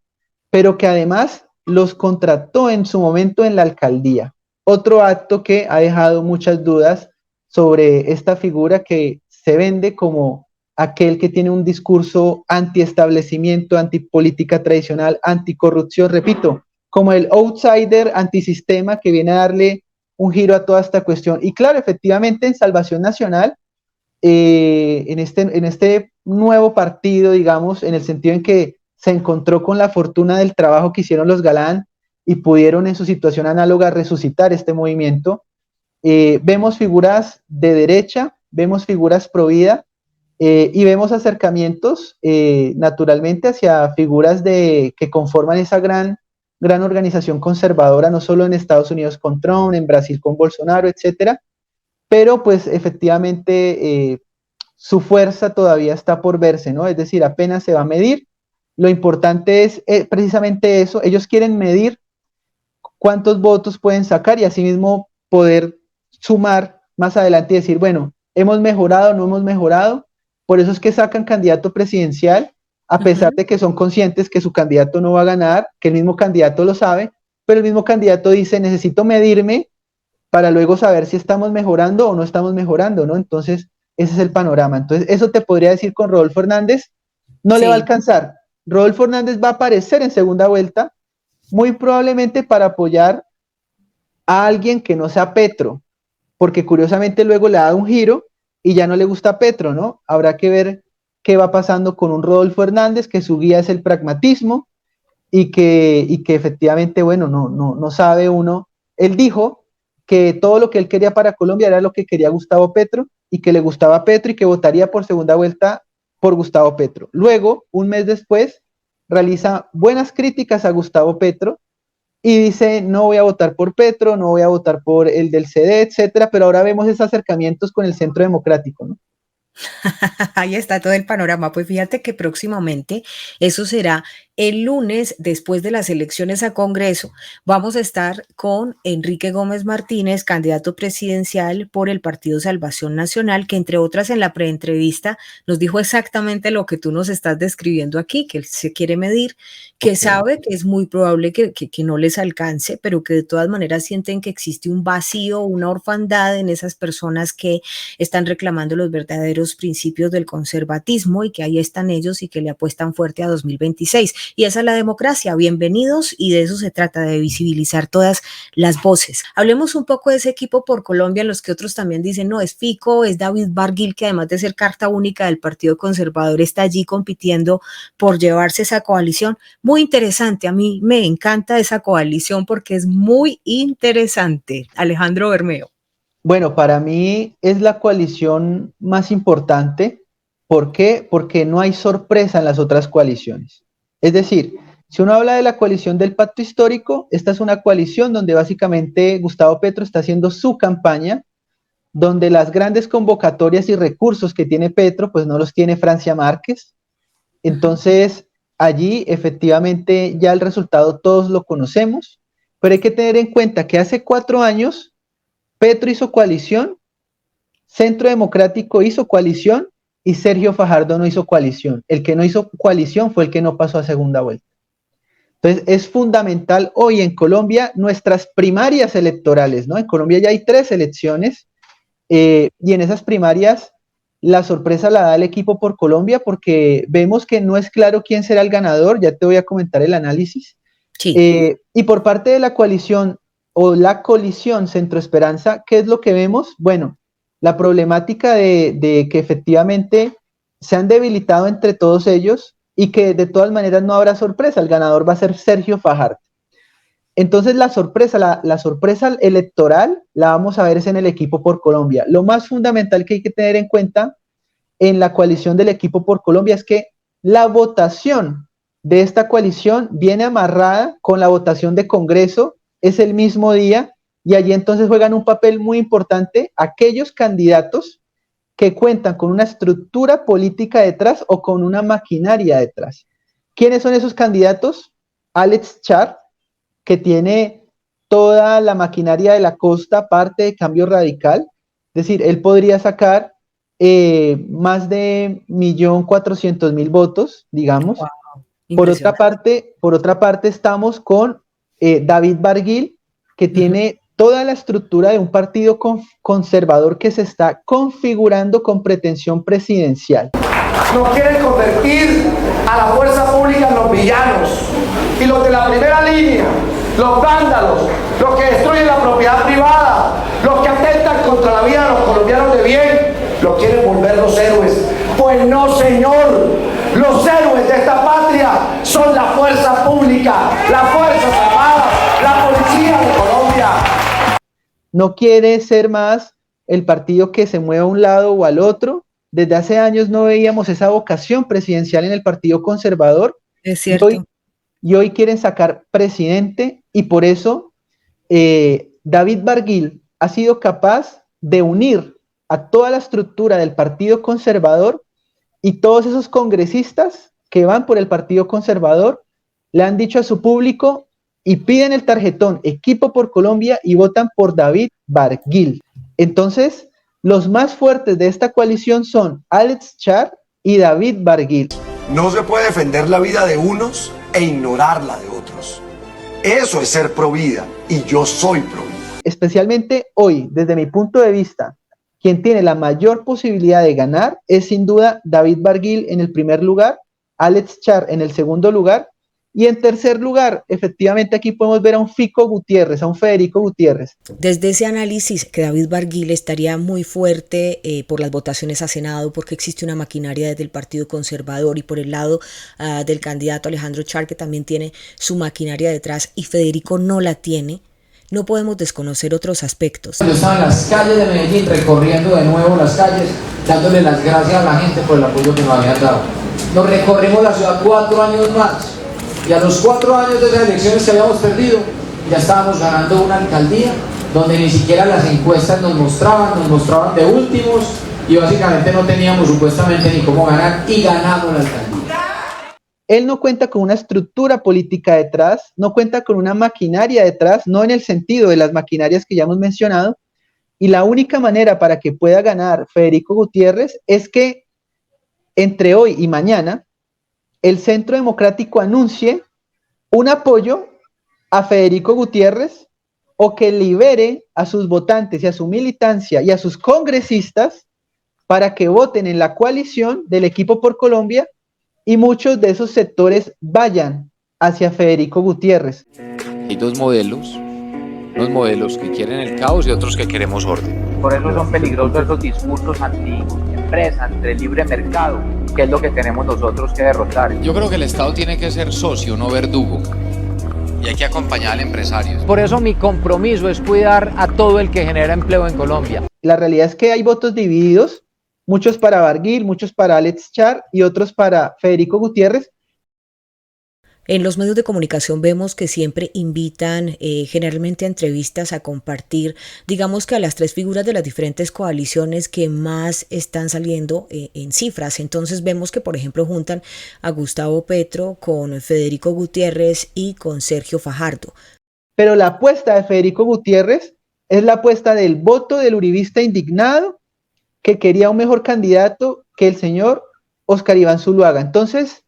pero que además los contrató en su momento en la alcaldía. Otro acto que ha dejado muchas dudas sobre esta figura que se vende como aquel que tiene un discurso anti-establecimiento, anti-política tradicional, anticorrupción, repito, como el outsider antisistema que viene a darle un giro a toda esta cuestión. Y claro, efectivamente en Salvación Nacional, en este nuevo partido, digamos, en el sentido en que se encontró con la fortuna del trabajo que hicieron los Galán y pudieron en su situación análoga resucitar este movimiento, vemos figuras de derecha, vemos figuras pro vida, y vemos acercamientos naturalmente hacia figuras que conforman esa gran organización conservadora, no solo en Estados Unidos con Trump, en Brasil con Bolsonaro, etcétera, pero pues efectivamente su fuerza todavía está por verse, ¿no? Es decir, apenas se va a medir. Lo importante es precisamente eso, ellos quieren medir cuántos votos pueden sacar y asimismo poder sumar más adelante y decir, bueno, hemos mejorado, no hemos mejorado. Por eso es que sacan candidato presidencial, a pesar Ujú. de que son conscientes que su candidato no va a ganar, que el mismo candidato lo sabe, pero el mismo candidato dice, necesito medirme para luego saber si estamos mejorando o no estamos mejorando, ¿no? Entonces, ese es el panorama. Entonces, eso te podría decir con Rodolfo Hernández, no le va a Sí. alcanzar. Rodolfo Hernández va a aparecer en segunda vuelta, muy probablemente para apoyar a alguien que no sea Petro, porque curiosamente luego le da un giro y ya no le gusta Petro, ¿no? Habrá que ver qué va pasando con un Rodolfo Hernández, que su guía es el pragmatismo y que efectivamente, bueno, no sabe uno. Él dijo que todo lo que él quería para Colombia era lo que quería Gustavo Petro y que le gustaba Petro y que votaría por segunda vuelta por Gustavo Petro. Luego, un mes después, realiza buenas críticas a Gustavo Petro y dice, no voy a votar por Petro, no voy a votar por el del CD, etcétera, pero ahora vemos esos acercamientos con el Centro Democrático, ¿no? Ahí está todo el panorama. Pues fíjate que próximamente eso será El lunes, después de las elecciones a Congreso, vamos a estar con Enrique Gómez Martínez, candidato presidencial por el Partido Salvación Nacional, que entre otras en la preentrevista nos dijo exactamente lo que tú nos estás describiendo aquí, que él se quiere medir, que sabe que es muy probable que no les alcance, pero que de todas maneras sienten que existe un vacío, una orfandad en esas personas que están reclamando los verdaderos principios del conservatismo y que ahí están ellos y que le apuestan fuerte a 2026. Y esa es la democracia. Bienvenidos, y de eso se trata, de visibilizar todas las voces. Hablemos un poco de ese equipo por Colombia, en los que otros también dicen, no, es Fico, es David Barguil, que además de ser carta única del Partido Conservador, está allí compitiendo por llevarse esa coalición. Muy interesante, a mí me encanta esa coalición porque es muy interesante. Alejandro Bermeo. Bueno, para mí es la coalición más importante. ¿Por qué? Porque no hay sorpresa en las otras coaliciones. Es decir, si uno habla de la coalición del pacto histórico, esta es una coalición donde básicamente Gustavo Petro está haciendo su campaña, donde las grandes convocatorias y recursos que tiene Petro, pues no los tiene Francia Márquez. Entonces, allí efectivamente ya el resultado todos lo conocemos, pero hay que tener en cuenta que hace 4 años Petro hizo coalición, Centro Democrático hizo coalición y Sergio Fajardo no hizo coalición. El que no hizo coalición fue el que no pasó a segunda vuelta. Entonces, es fundamental hoy en Colombia nuestras primarias electorales, ¿no? En Colombia ya hay 3 elecciones y en esas primarias la sorpresa la da el equipo por Colombia porque vemos que no es claro quién será el ganador, ya te voy a comentar el análisis. Sí. Y por parte de la coalición o la colisión Centro Esperanza, ¿qué es lo que vemos? Bueno, la problemática de que efectivamente se han debilitado entre todos ellos y que de todas maneras no habrá sorpresa, el ganador va a ser Sergio Fajardo. Entonces la sorpresa electoral la vamos a ver es en el equipo por Colombia. Lo más fundamental que hay que tener en cuenta en la coalición del equipo por Colombia es que la votación de esta coalición viene amarrada con la votación de Congreso, es el mismo día, y allí entonces juegan un papel muy importante aquellos candidatos que cuentan con una estructura política detrás o con una maquinaria detrás. ¿Quiénes son esos candidatos? Alex Char, que tiene toda la maquinaria de la costa, parte de Cambio Radical, es decir, él podría sacar más de 1.400.000 votos, digamos. Wow, por otra parte estamos con David Barguil, que tiene toda la estructura de un partido conservador que se está configurando con pretensión presidencial. Nos quieren convertir a la fuerza pública en los villanos, y los de la primera línea, los vándalos, los que destruyen la propiedad privada, los que atentan contra la vida de los colombianos de bien, los quieren volver los héroes. Pues no, señor, los héroes de esta patria son la fuerza pública, las fuerzas armadas, la policía de Colombia. No quiere ser más el partido que se mueva a un lado o al otro. Desde hace años no veíamos esa vocación presidencial en el Partido Conservador. Es cierto. Y hoy quieren sacar presidente, y por eso David Barguil ha sido capaz de unir a toda la estructura del Partido Conservador, y todos esos congresistas que van por el Partido Conservador le han dicho a su público y piden el tarjetón Equipo por Colombia y votan por David Barguil. Entonces, los más fuertes de esta coalición son Alex Char y David Barguil. No se puede defender la vida de unos e ignorar la de otros. Eso es ser pro vida, y yo soy pro vida. Especialmente hoy, desde mi punto de vista, quien tiene la mayor posibilidad de ganar es sin duda David Barguil en el primer lugar, Alex Char en el segundo lugar, y en tercer lugar, efectivamente aquí podemos ver a un Fico Gutiérrez, a un Federico Gutiérrez. Desde ese análisis que David Barguil estaría muy fuerte por las votaciones a Senado, porque existe una maquinaria desde el Partido Conservador, y por el lado del candidato Alejandro Char, que también tiene su maquinaria detrás, y Federico no la tiene, no podemos desconocer otros aspectos. Yo estaba en las calles de Medellín, recorriendo de nuevo las calles, dándole las gracias a la gente por el apoyo que nos habían dado. Nos recorrimos la ciudad 4 años más, y a los 4 años de esas elecciones que habíamos perdido, ya estábamos ganando una alcaldía donde ni siquiera las encuestas nos mostraban de últimos, y básicamente no teníamos supuestamente ni cómo ganar, y ganamos la alcaldía. Él no cuenta con una estructura política detrás, no cuenta con una maquinaria detrás, no en el sentido de las maquinarias que ya hemos mencionado, y la única manera para que pueda ganar Federico Gutiérrez es que entre hoy y mañana el Centro Democrático anuncie un apoyo a Federico Gutiérrez o que libere a sus votantes y a su militancia y a sus congresistas para que voten en la coalición del Equipo por Colombia y muchos de esos sectores vayan hacia Federico Gutiérrez. Hay dos modelos, unos modelos que quieren el caos y otros que queremos orden. Por eso son peligrosos esos discursos anti-empresa, anti libre mercado, que es lo que tenemos nosotros que derrotar. Yo creo que el Estado tiene que ser socio, no verdugo. Y hay que acompañar al empresario. Por eso mi compromiso es cuidar a todo el que genera empleo en Colombia. La realidad es que hay votos divididos, muchos para Barguil, muchos para Alex Char y otros para Federico Gutiérrez. En los medios de comunicación vemos que siempre invitan generalmente a entrevistas a compartir, digamos que a las tres figuras de las diferentes coaliciones que más están saliendo en cifras. Entonces vemos que, por ejemplo, juntan a Gustavo Petro con Federico Gutiérrez y con Sergio Fajardo. Pero la apuesta de Federico Gutiérrez es la apuesta del voto del uribista indignado que quería un mejor candidato que el señor Óscar Iván Zuluaga. Entonces,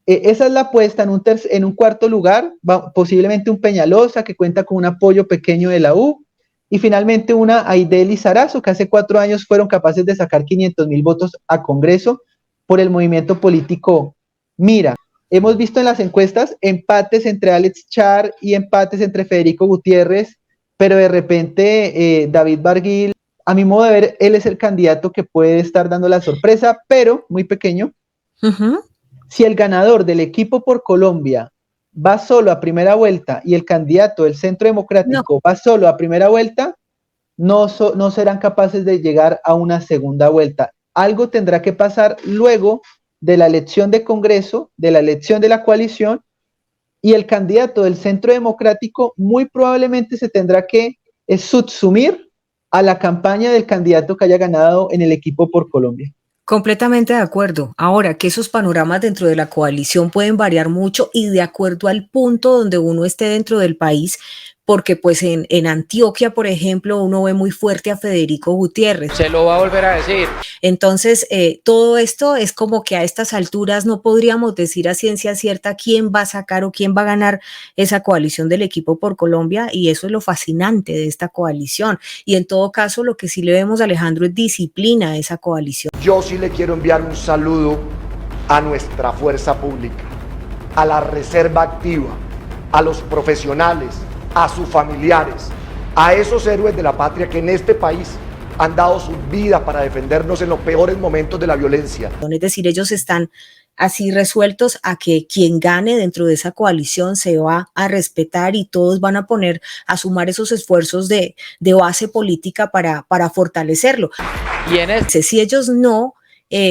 esa es la apuesta. En un cuarto lugar, posiblemente un Peñalosa que cuenta con un apoyo pequeño de la U, y finalmente una Aide Lizarazo, que hace 4 años fueron capaces de sacar 500,000 votos a Congreso por el movimiento político Mira. Hemos visto en las encuestas empates entre Alex Char y empates entre Federico Gutiérrez, pero de repente David Barguil, a mi modo de ver, él es el candidato que puede estar dando la sorpresa, pero muy pequeño. Si el ganador del Equipo por Colombia va solo a primera vuelta y el candidato del Centro Democrático va solo a primera vuelta, no serán capaces de llegar a una segunda vuelta. Algo tendrá que pasar luego de la elección de Congreso, de la elección de la coalición, y el candidato del Centro Democrático muy probablemente se tendrá que subsumir a la campaña del candidato que haya ganado en el Equipo por Colombia. Completamente de acuerdo. Ahora, que esos panoramas dentro de la coalición pueden variar mucho y de acuerdo al punto donde uno esté dentro del país, porque pues en Antioquia, por ejemplo, uno ve muy fuerte a Federico Gutiérrez. Se lo va a volver a decir. Entonces, todo esto es como que a estas alturas no podríamos decir a ciencia cierta quién va a sacar o quién va a ganar esa coalición del Equipo por Colombia, y eso es lo fascinante de esta coalición. Y en todo caso, lo que sí le vemos a Alejandro es disciplina a esa coalición. Yo sí le quiero enviar un saludo a nuestra fuerza pública, a la reserva activa, a los profesionales, a sus familiares, a esos héroes de la patria que en este país han dado sus vidas para defendernos en los peores momentos de la violencia. Es decir, ellos están así resueltos a que quien gane dentro de esa coalición se va a respetar y todos van a poner a sumar esos esfuerzos de base política para fortalecerlo. Y si ellos no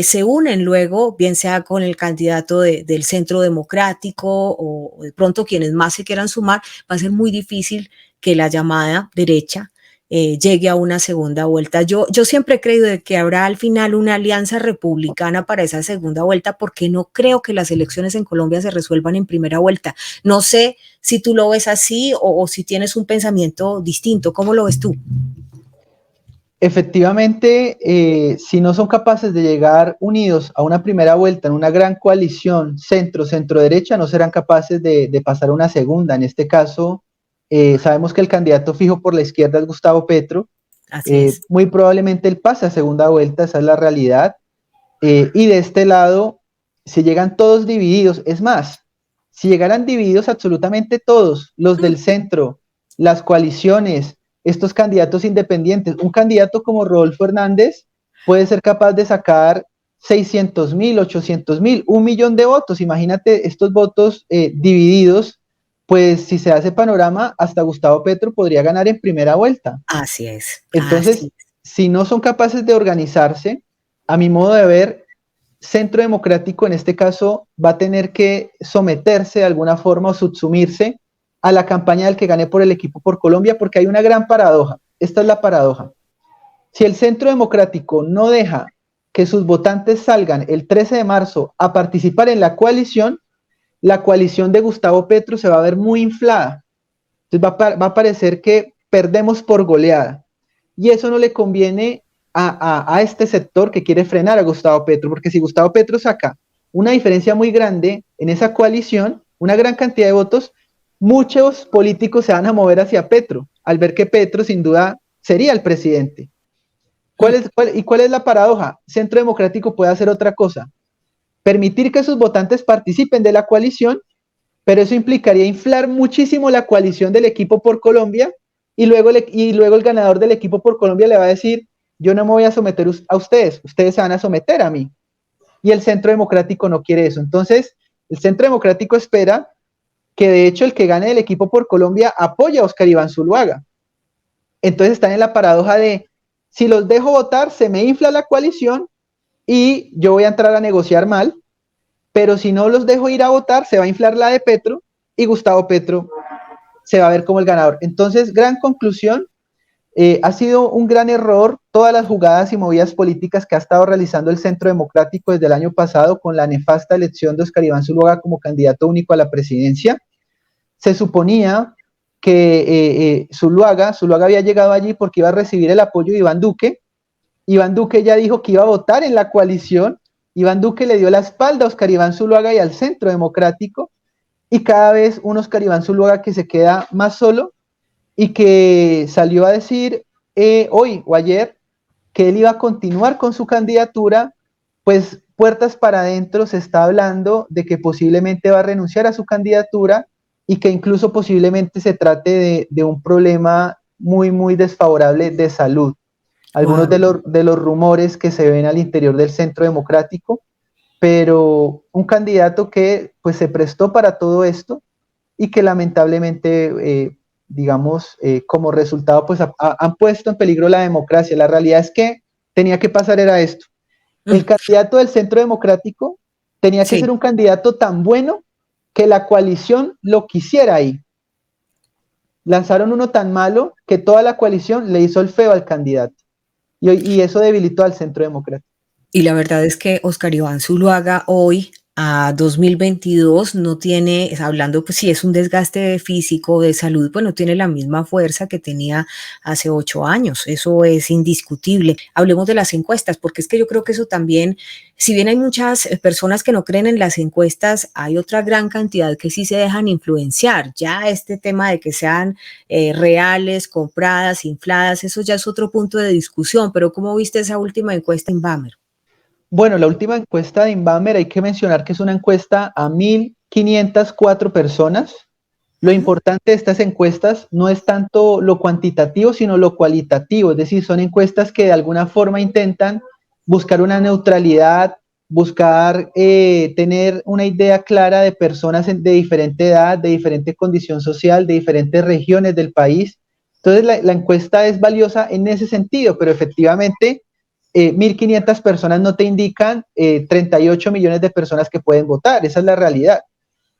se unen luego, bien sea con el candidato del Centro Democrático o de pronto quienes más se quieran sumar, va a ser muy difícil que la llamada derecha llegue a una segunda vuelta. Yo siempre he creído de que habrá al final una alianza republicana para esa segunda vuelta, porque no creo que las elecciones en Colombia se resuelvan en primera vuelta. No sé si tú lo ves así o si tienes un pensamiento distinto. ¿Cómo lo ves tú? Efectivamente, si no son capaces de llegar unidos a una primera vuelta en una gran coalición centro-derecha, no serán capaces de pasar a una segunda. En este caso, sabemos que el candidato fijo por la izquierda es Gustavo Petro. Así es. Muy probablemente él pase a segunda vuelta, esa es la realidad. Y de este lado, si llegan todos divididos, es más, si llegaran divididos absolutamente todos, los del centro, las coaliciones, estos candidatos independientes, un candidato como Rodolfo Hernández puede ser capaz de sacar 600,000, 800,000, 1,000,000 de votos. Imagínate estos votos divididos, pues si se hace panorama, hasta Gustavo Petro podría ganar en primera vuelta. Así es. Entonces, si no son capaces de organizarse, a mi modo de ver, Centro Democrático en este caso va a tener que someterse de alguna forma o subsumirse a la campaña del que gane por el Equipo por Colombia, porque hay una gran paradoja. Esta es la paradoja. Si el Centro Democrático no deja que sus votantes salgan el 13 de marzo a participar en la coalición, la coalición de Gustavo Petro se va a ver muy inflada. Entonces va a parecer que perdemos por goleada. Y eso no le conviene a este sector que quiere frenar a Gustavo Petro, porque si Gustavo Petro saca una diferencia muy grande en esa coalición, una gran cantidad de votos, muchos políticos se van a mover hacia Petro, al ver que Petro sin duda sería el presidente. ¿Cuál es la paradoja? Centro Democrático puede hacer otra cosa, permitir que sus votantes participen de la coalición, pero eso implicaría inflar muchísimo la coalición del Equipo por Colombia, y luego el ganador del Equipo por Colombia le va a decir, yo no me voy a someter a ustedes se van a someter a mí. Y el Centro Democrático no quiere eso. Entonces, el Centro Democrático espera que de hecho el que gane el Equipo por Colombia apoya a Óscar Iván Zuluaga. Entonces están en la paradoja de, si los dejo votar, se me infla la coalición y yo voy a entrar a negociar mal, pero si no los dejo ir a votar, se va a inflar la de Petro y Gustavo Petro se va a ver como el ganador. Entonces, gran conclusión, ha sido un gran error todas las jugadas y movidas políticas que ha estado realizando el Centro Democrático desde el año pasado con la nefasta elección de Óscar Iván Zuluaga como candidato único a la presidencia. Se suponía que Zuluaga había llegado allí porque iba a recibir el apoyo de Iván Duque. Iván Duque ya dijo que iba a votar en la coalición. Iván Duque le dio la espalda a Óscar Iván Zuluaga y al Centro Democrático, y cada vez un Óscar Iván Zuluaga que se queda más solo y que salió a decir hoy o ayer que él iba a continuar con su candidatura, pues puertas para adentro se está hablando de que posiblemente va a renunciar a su candidatura y que incluso posiblemente se trate de un problema muy, muy desfavorable de salud. Algunos de los rumores que se ven al interior del Centro Democrático, pero un candidato que pues se prestó para todo esto y que lamentablemente, como resultado, pues han puesto en peligro la democracia. La realidad es que tenía que pasar era esto. El candidato del Centro Democrático tenía que ser un candidato tan bueno que la coalición lo quisiera ahí. Lanzaron uno tan malo que toda la coalición le hizo el feo al candidato. Y eso debilitó al Centro Democrático. Y la verdad es que Óscar Iván Zuluaga hoy, a 2022, no tiene, hablando pues si es un desgaste físico de salud, pues no tiene la misma fuerza que tenía hace 8 años. Eso es indiscutible. Hablemos de las encuestas, porque es que yo creo que eso también, si bien hay muchas personas que no creen en las encuestas, hay otra gran cantidad que sí se dejan influenciar. Ya este tema de que sean reales, compradas, infladas, eso ya es otro punto de discusión. Pero ¿cómo viste esa última encuesta en Inbamer? Bueno, la última encuesta de Inbamer, hay que mencionar que es una encuesta a 1.504 personas. Lo importante de estas encuestas no es tanto lo cuantitativo, sino lo cualitativo. Es decir, son encuestas que de alguna forma intentan buscar una neutralidad, buscar tener una idea clara de personas de diferente edad, de diferente condición social, de diferentes regiones del país. Entonces, la encuesta es valiosa en ese sentido, pero efectivamente 1.500 personas no te indican 38 millones de personas que pueden votar. Esa es la realidad.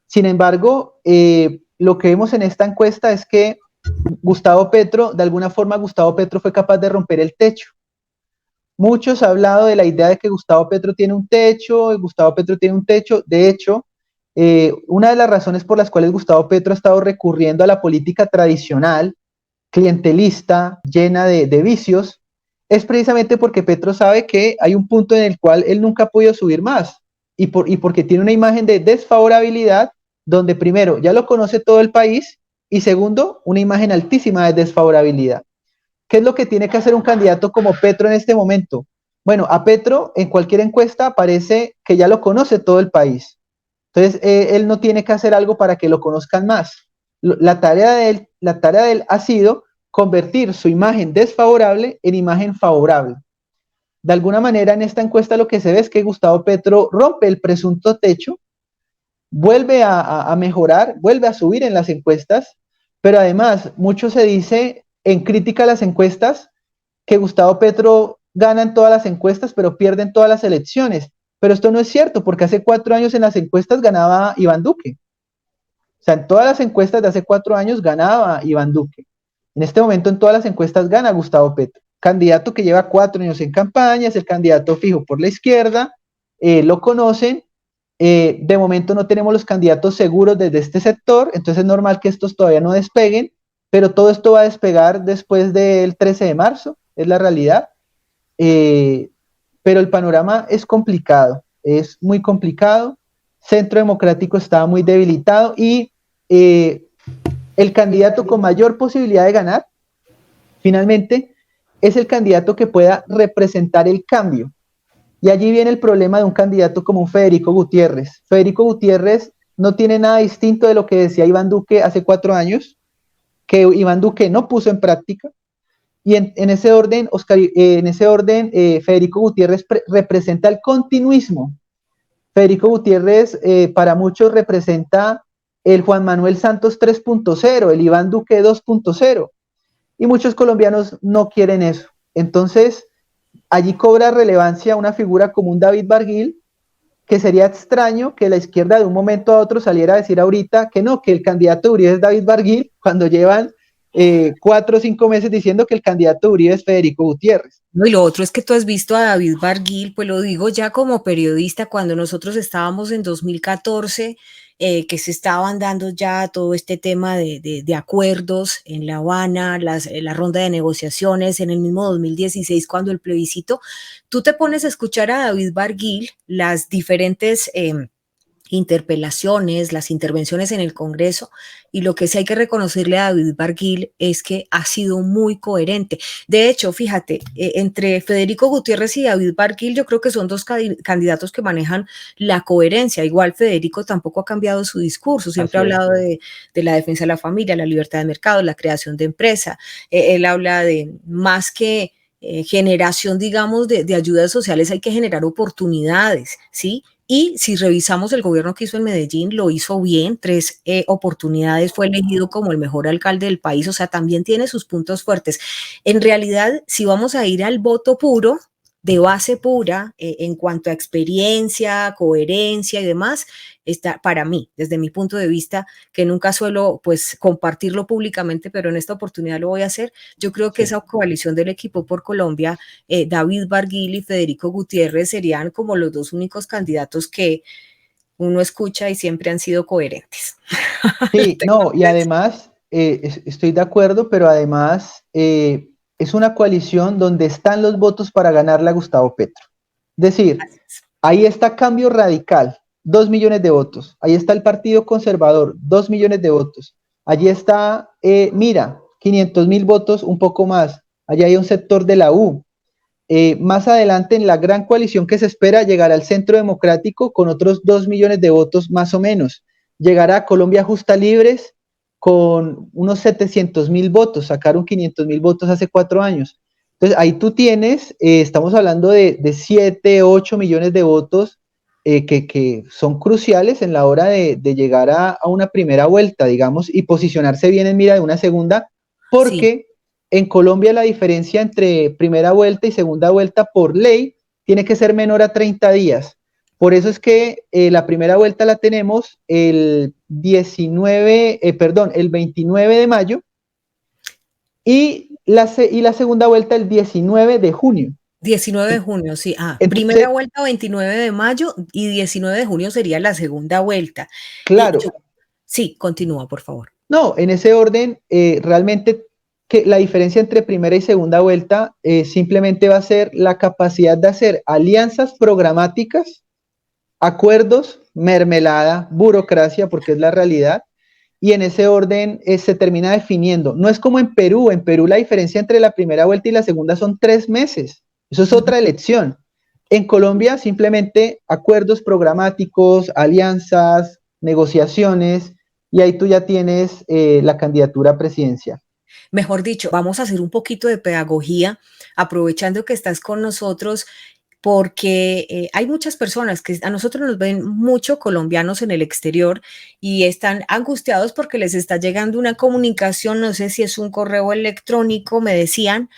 Sin embargo, lo que vemos en esta encuesta es que Gustavo Petro, de alguna forma, Gustavo Petro fue capaz de romper el techo. Muchos han hablado de la idea de que Gustavo Petro tiene un techo, Gustavo Petro tiene un techo. De hecho, una de las razones por las cuales Gustavo Petro ha estado recurriendo a la política tradicional, clientelista, llena de vicios, es precisamente porque Petro sabe que hay un punto en el cual él nunca ha podido subir más y porque tiene una imagen de desfavorabilidad donde primero ya lo conoce todo el país y segundo, una imagen altísima de desfavorabilidad. ¿Qué es lo que tiene que hacer un candidato como Petro en este momento? Bueno, a Petro en cualquier encuesta parece que ya lo conoce todo el país. Entonces, él no tiene que hacer algo para que lo conozcan más. La tarea de él ha sido convertir su imagen desfavorable en imagen favorable. De alguna manera, en esta encuesta lo que se ve es que Gustavo Petro rompe el presunto techo, vuelve a mejorar, vuelve a subir en las encuestas, pero además, mucho se dice en crítica a las encuestas que Gustavo Petro gana en todas las encuestas, pero pierde en todas las elecciones. Pero esto no es cierto, porque hace 4 años en las encuestas ganaba Iván Duque. O sea, en todas las encuestas de hace 4 años ganaba Iván Duque. En este momento en todas las encuestas gana Gustavo Petro, candidato que lleva 4 años en campaña, es el candidato fijo por la izquierda, lo conocen De momento no tenemos los candidatos seguros desde este sector, entonces es normal que estos todavía no despeguen, pero todo esto va a despegar después del 13 de marzo, es la realidad. Pero el panorama es complicado, es muy complicado. Centro Democrático está muy debilitado y el candidato con mayor posibilidad de ganar, finalmente, es el candidato que pueda representar el cambio. Y allí viene el problema de un candidato como un Federico Gutiérrez. Federico Gutiérrez no tiene nada distinto de lo que decía Iván Duque hace 4 años, que Iván Duque no puso en práctica. Y en ese orden, Federico Gutiérrez representa el continuismo. Federico Gutiérrez para muchos representa el Juan Manuel Santos 3.0, el Iván Duque 2.0. Y muchos colombianos no quieren eso. Entonces, allí cobra relevancia una figura como un David Barguil, que sería extraño que la izquierda de un momento a otro saliera a decir ahorita que no, que el candidato de Uribe es David Barguil, cuando llevan 4 o 5 meses diciendo que el candidato de Uribe es Federico Gutiérrez. No, y lo otro es que tú has visto a David Barguil, pues lo digo ya como periodista, cuando nosotros estábamos en 2014, que se estaban dando ya todo este tema de acuerdos en La Habana, la ronda de negociaciones, en el mismo 2016, cuando el plebiscito, tú te pones a escuchar a David Barguil, las diferentes interpelaciones, las intervenciones en el Congreso, y lo que sí hay que reconocerle a David Barguil es que ha sido muy coherente. De hecho, fíjate, entre Federico Gutiérrez y David Barguil, yo creo que son dos candidatos que manejan la coherencia. Igual Federico tampoco ha cambiado su discurso, siempre ha hablado de la defensa de la familia, la libertad de mercado, la creación de empresa. Él habla de más que generación, digamos, de ayudas sociales, hay que generar oportunidades, ¿sí? Y si revisamos el gobierno que hizo en Medellín, lo hizo bien, 3 oportunidades, fue elegido como el mejor alcalde del país, o sea, también tiene sus puntos fuertes. En realidad, si vamos a ir al voto puro, de base pura, en cuanto a experiencia, coherencia y demás, está para mí, desde mi punto de vista, que nunca suelo pues compartirlo públicamente, pero en esta oportunidad lo voy a hacer. Yo creo que esa coalición del Equipo por Colombia, David Barguil y Federico Gutiérrez serían como los dos únicos candidatos que uno escucha y siempre han sido coherentes. Sí, no, y además, estoy de acuerdo, pero además es una coalición donde están los votos para ganarle a Gustavo Petro. Es decir, ahí está Cambio Radical, 2 millones de votos. Ahí está el Partido Conservador, 2 millones de votos. Allí está Mira, 500.000 votos, un poco más. Allí hay un sector de la U. Más adelante, en la gran coalición que se espera, llegará al Centro Democrático con otros 2 millones de votos más o menos. Llegará a Colombia Justa Libres con unos 700.000 votos, sacaron 500.000 votos hace 4 años. Entonces, ahí tú tienes, estamos hablando de 7, 8 millones de votos que son cruciales en la hora de llegar a una primera vuelta, digamos, y posicionarse bien en mira de una segunda, porque en Colombia la diferencia entre primera vuelta y segunda vuelta por ley tiene que ser menor a 30 días. Por eso es que la primera vuelta la tenemos el 29 de mayo y la segunda vuelta el 19 de junio. 19 de junio, sí. Entonces, Primera vuelta 29 de mayo y 19 de junio sería la segunda vuelta. Claro. Sí, continúa, por favor. No, en ese orden, realmente que la diferencia entre primera y segunda vuelta simplemente va a ser la capacidad de hacer alianzas programáticas, acuerdos, mermelada, burocracia, porque es la realidad, y en ese orden se termina definiendo. No es como en Perú la diferencia entre la primera vuelta y la segunda son 3 meses, eso es otra elección. En Colombia simplemente acuerdos programáticos, alianzas, negociaciones, y ahí tú ya tienes la candidatura presidencial. Mejor dicho, vamos a hacer un poquito de pedagogía, aprovechando que estás con nosotros, porque hay muchas personas que a nosotros nos ven mucho colombianos en el exterior y están angustiados porque les está llegando una comunicación, no sé si es un correo electrónico, me decían,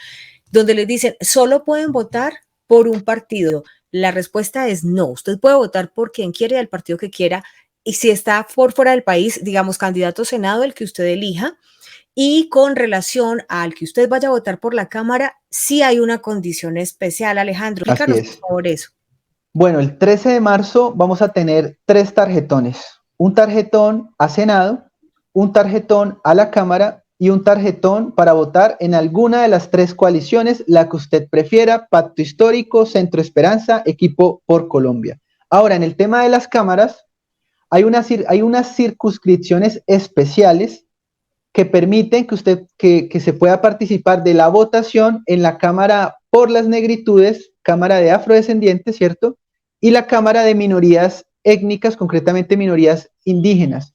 donde les dicen, solo pueden votar por un partido. La respuesta es no, usted puede votar por quien quiera y al partido que quiera, y si está por fuera del país, digamos, candidato a Senado, el que usted elija. Y con relación al que usted vaya a votar por la Cámara, sí hay una condición especial, Alejandro. Explícanos, por favor, eso. Bueno, el 13 de marzo vamos a tener 3 tarjetones. Un tarjetón a Senado, un tarjetón a la Cámara y un tarjetón para votar en alguna de las 3 coaliciones, la que usted prefiera: Pacto Histórico, Centro Esperanza, Equipo por Colombia. Ahora, en el tema de las cámaras, hay unas circunscripciones especiales que permiten que se pueda participar de la votación en la Cámara por las Negritudes, Cámara de Afrodescendientes, ¿cierto? Y la Cámara de Minorías Étnicas, concretamente minorías indígenas.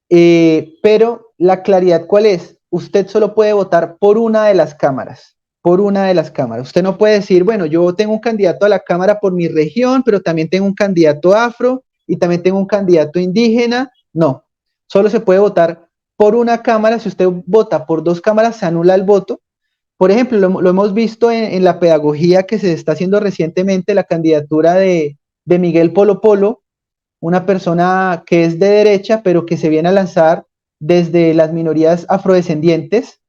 Pero la claridad, ¿cuál es? Usted solo puede votar por una de las cámaras, por una de las cámaras. Usted no puede decir, bueno, yo tengo un candidato a la Cámara por mi región, pero también tengo un candidato afro y también tengo un candidato indígena. No, solo se puede votar por una cámara. Si usted vota por 2 cámaras, se anula el voto. Por ejemplo, lo hemos visto en la pedagogía que se está haciendo recientemente, la candidatura de Miguel Polo Polo, una persona que es de derecha, pero que se viene a lanzar desde las minorías afrodescendientes.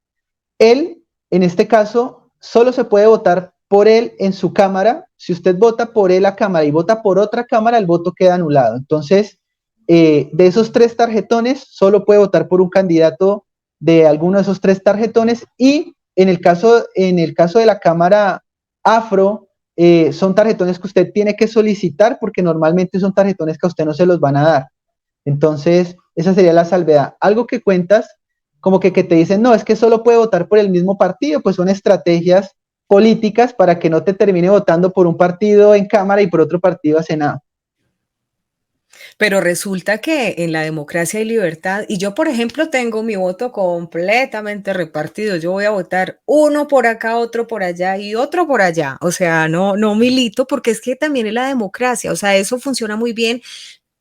Él, en este caso, solo se puede votar por él en su cámara. Si usted vota por él a cámara y vota por otra cámara, el voto queda anulado. Entonces, de esos 3 tarjetones, solo puede votar por un candidato de alguno de esos 3 tarjetones. Y en el caso de la cámara afro, son tarjetones que usted tiene que solicitar, porque normalmente son tarjetones que a usted no se los van a dar. Entonces, esa sería la salvedad. Algo que cuentas, como que te dicen, no, es que solo puede votar por el mismo partido, pues son estrategias políticas para que no te termine votando por un partido en Cámara y por otro partido a Senado. Pero resulta que en la democracia hay libertad y yo, por ejemplo, tengo mi voto completamente repartido. Yo voy a votar uno por acá, otro por allá y otro por allá. O sea, no milito, porque es que también es la democracia. O sea, eso funciona muy bien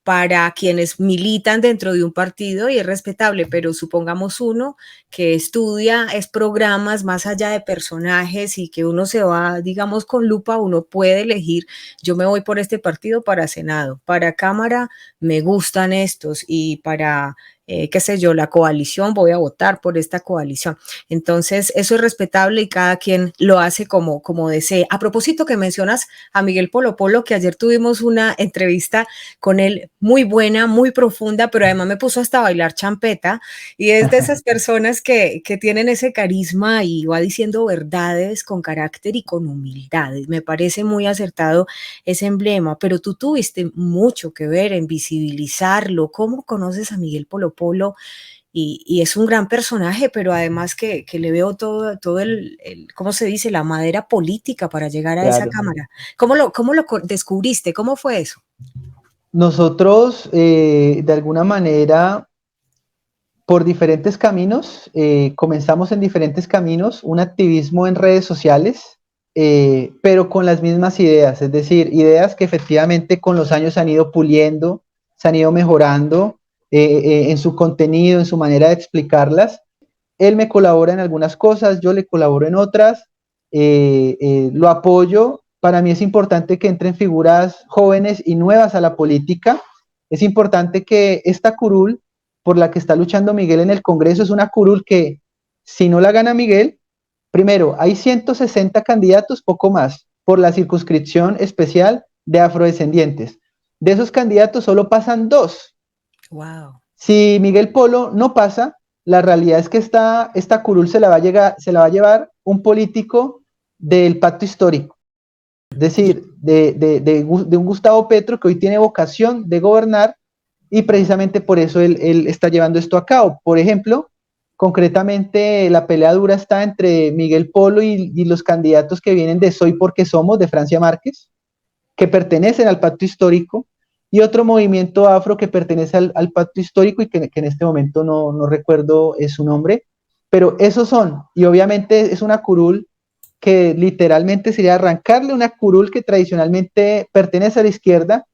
para quienes militan dentro de un partido y es respetable, pero supongamos uno que estudia es programas más allá de personajes y que uno se va, digamos, con lupa, uno puede elegir, yo me voy por este partido para Senado, para Cámara me gustan estos y para qué sé yo, la coalición, voy a votar por esta coalición. Entonces, eso es respetable y cada quien lo hace como desee. A propósito que mencionas a Miguel Polo Polo, que ayer tuvimos una entrevista con él muy buena, muy profunda, pero además me puso hasta a bailar champeta y es de esas personas que tienen ese carisma y va diciendo verdades con carácter y con humildad. Me parece muy acertado ese emblema, pero tú tuviste mucho que ver en visibilizarlo. ¿Cómo conoces a Miguel Polo Polo? Y es un gran personaje, pero además que le veo todo ¿cómo se dice? La madera política para llegar a esa Claro. cámara. ¿Cómo lo descubriste? ¿Cómo fue eso? Nosotros, de alguna manera, por diferentes caminos, comenzamos en diferentes caminos un activismo en redes sociales, pero con las mismas ideas, es decir, ideas que efectivamente con los años se han ido puliendo, se han ido mejorando en su contenido, en su manera de explicarlas. Él me colabora en algunas cosas, yo le colaboro en otras, lo apoyo. Para mí es importante que entren figuras jóvenes y nuevas a la política. Es importante que esta curul por la que está luchando Miguel en el Congreso es una curul que, si no la gana Miguel, primero, hay 160 candidatos, poco más, por la circunscripción especial de afrodescendientes. De esos candidatos solo pasan 2. Wow. Si Miguel Polo no pasa, la realidad es que esta curul se la va a llevar un político del Pacto Histórico. Es decir, de un Gustavo Petro que hoy tiene vocación de gobernar y precisamente por eso él está llevando esto a cabo. Por ejemplo, concretamente la pelea dura está entre Miguel Polo y los candidatos que vienen de Soy Porque Somos, de Francia Márquez, que pertenecen al Pacto Histórico, y otro movimiento afro que pertenece al Pacto Histórico y que en este momento no recuerdo su nombre, pero esos son, y obviamente es una curul que literalmente sería arrancarle una curul que tradicionalmente pertenece a la izquierda,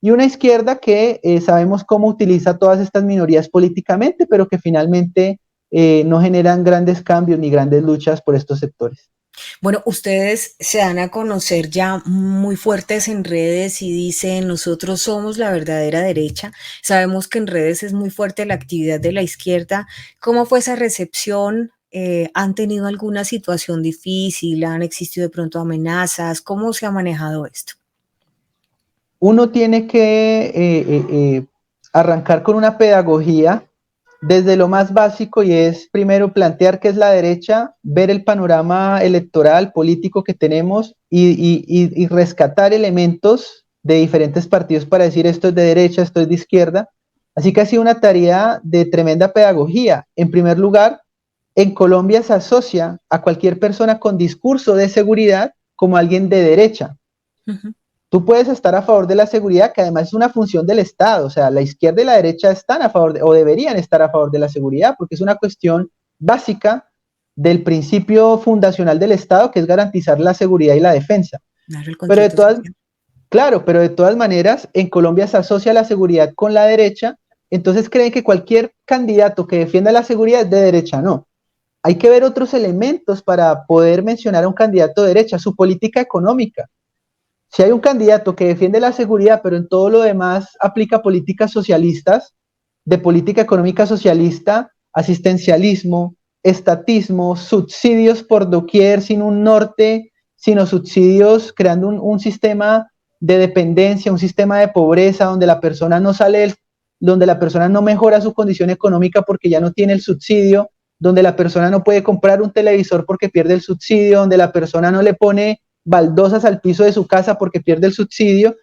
y una izquierda que sabemos cómo utiliza todas estas minorías políticamente, pero que finalmente no generan grandes cambios ni grandes luchas por estos sectores. Bueno, ustedes se dan a conocer ya muy fuertes en redes y dicen, nosotros somos la verdadera derecha. Sabemos que en redes es muy fuerte la actividad de la izquierda. ¿Cómo fue esa recepción? ¿Han tenido alguna situación difícil? ¿Han existido de pronto amenazas? ¿Cómo se ha manejado esto? uno tiene que arrancar con una pedagogía desde lo más básico, y es primero plantear qué es la derecha, ver el panorama electoral, político que tenemos y rescatar elementos de diferentes partidos para decir esto es de derecha, esto es de izquierda. Así que ha sido una tarea de tremenda pedagogía. En primer lugar, en Colombia se asocia a cualquier persona con discurso de seguridad como alguien de derecha. Uh-huh. Tú puedes estar a favor de la seguridad, que además es una función del Estado, o sea, la izquierda y la derecha están a favor o deberían estar a favor de la seguridad, porque es una cuestión básica del principio fundacional del Estado, que es garantizar la seguridad y la defensa. Pero de todas maneras, en Colombia se asocia la seguridad con la derecha, entonces creen que cualquier candidato que defienda la seguridad es de derecha. No. Hay que ver otros elementos para poder mencionar a un candidato de derecha, su política económica. Si hay un candidato que defiende la seguridad, pero en todo lo demás aplica políticas socialistas, de política económica socialista, asistencialismo, estatismo, subsidios por doquier, sin un norte, sino subsidios creando un sistema de dependencia, un sistema de pobreza donde la persona no sale, donde la persona no mejora su condición económica porque ya no tiene el subsidio, donde la persona no puede comprar un televisor porque pierde el subsidio, donde la persona no le pone baldosas al piso de su casa porque pierde el subsidio.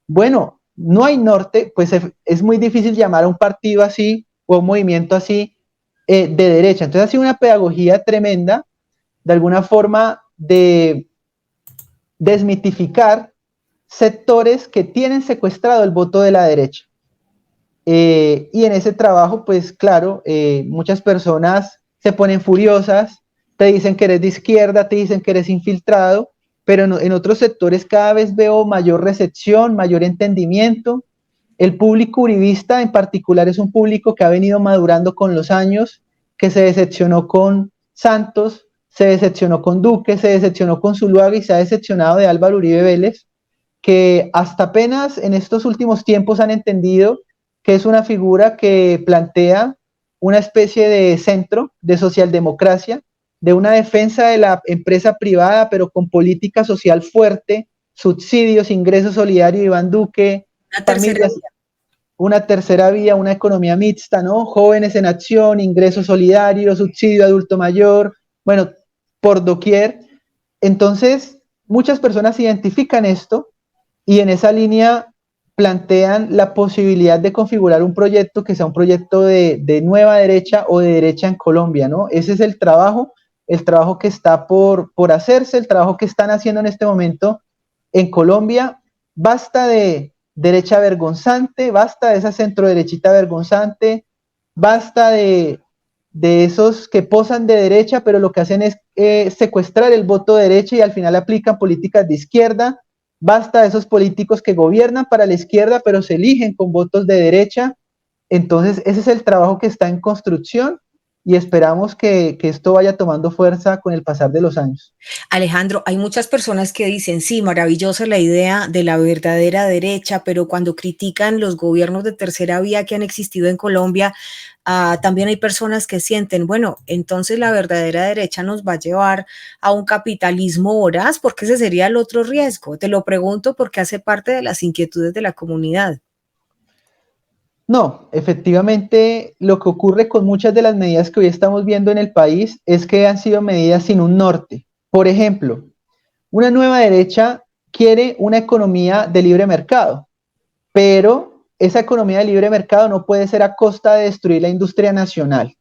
Bueno, no hay norte, pues es muy difícil llamar a un partido así o a un movimiento así de derecha. Entonces ha sido una pedagogía tremenda, de alguna forma, de desmitificar sectores que tienen secuestrado el voto de la derecha. Y en ese trabajo, pues claro, muchas personas se ponen furiosas, te dicen que eres de izquierda, te dicen que eres infiltrado, pero en otros sectores cada vez veo mayor recepción, mayor entendimiento. El público uribista en particular es un público que ha venido madurando con los años, que se decepcionó con Santos, se decepcionó con Duque, se decepcionó con Zuluaga y se ha decepcionado de Álvaro Uribe Vélez, que hasta apenas en estos últimos tiempos han entendido que es una figura que plantea una especie de centro de socialdemocracia, de una defensa de la empresa privada, pero con política social fuerte, subsidios, ingresos solidarios, Iván Duque, familias, una tercera vía, una economía mixta, ¿no? Jóvenes en acción, ingresos solidarios, subsidio adulto mayor, bueno, por doquier. Entonces, muchas personas identifican esto y en esa línea plantean la posibilidad de configurar un proyecto que sea un proyecto de nueva derecha o de derecha en Colombia, ¿no? Ese es el trabajo que está por hacerse, el trabajo que están haciendo en este momento en Colombia. Basta de derecha vergonzante, basta de esa centroderechita vergonzante, basta de esos que posan de derecha, pero lo que hacen es secuestrar el voto de derecha y al final aplican políticas de izquierda. Basta de esos políticos que gobiernan para la izquierda, pero se eligen con votos de derecha. Entonces, ese es el trabajo que está en construcción y esperamos que esto vaya tomando fuerza con el pasar de los años. Alejandro, hay muchas personas que dicen, sí, maravillosa la idea de la verdadera derecha, pero cuando critican los gobiernos de tercera vía que han existido en Colombia, también hay personas que sienten, bueno, entonces la verdadera derecha nos va a llevar a un capitalismo voraz, porque ese sería el otro riesgo. Te lo pregunto porque hace parte de las inquietudes de la comunidad. No, efectivamente, lo que ocurre con muchas de las medidas que hoy estamos viendo en el país es que han sido medidas sin un norte. Por ejemplo, una nueva derecha quiere una economía de libre mercado, pero esa economía de libre mercado no puede ser a costa de destruir la industria nacional,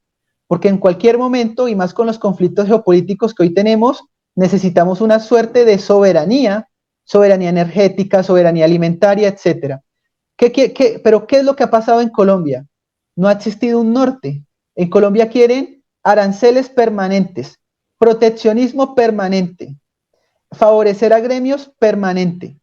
porque en cualquier momento, y más con los conflictos geopolíticos que hoy tenemos, necesitamos una suerte de soberanía energética, soberanía alimentaria, etcétera. Pero ¿qué es lo que ha pasado en Colombia? No ha existido un norte. En Colombia quieren aranceles permanentes, proteccionismo permanente, favorecer a gremios permanente.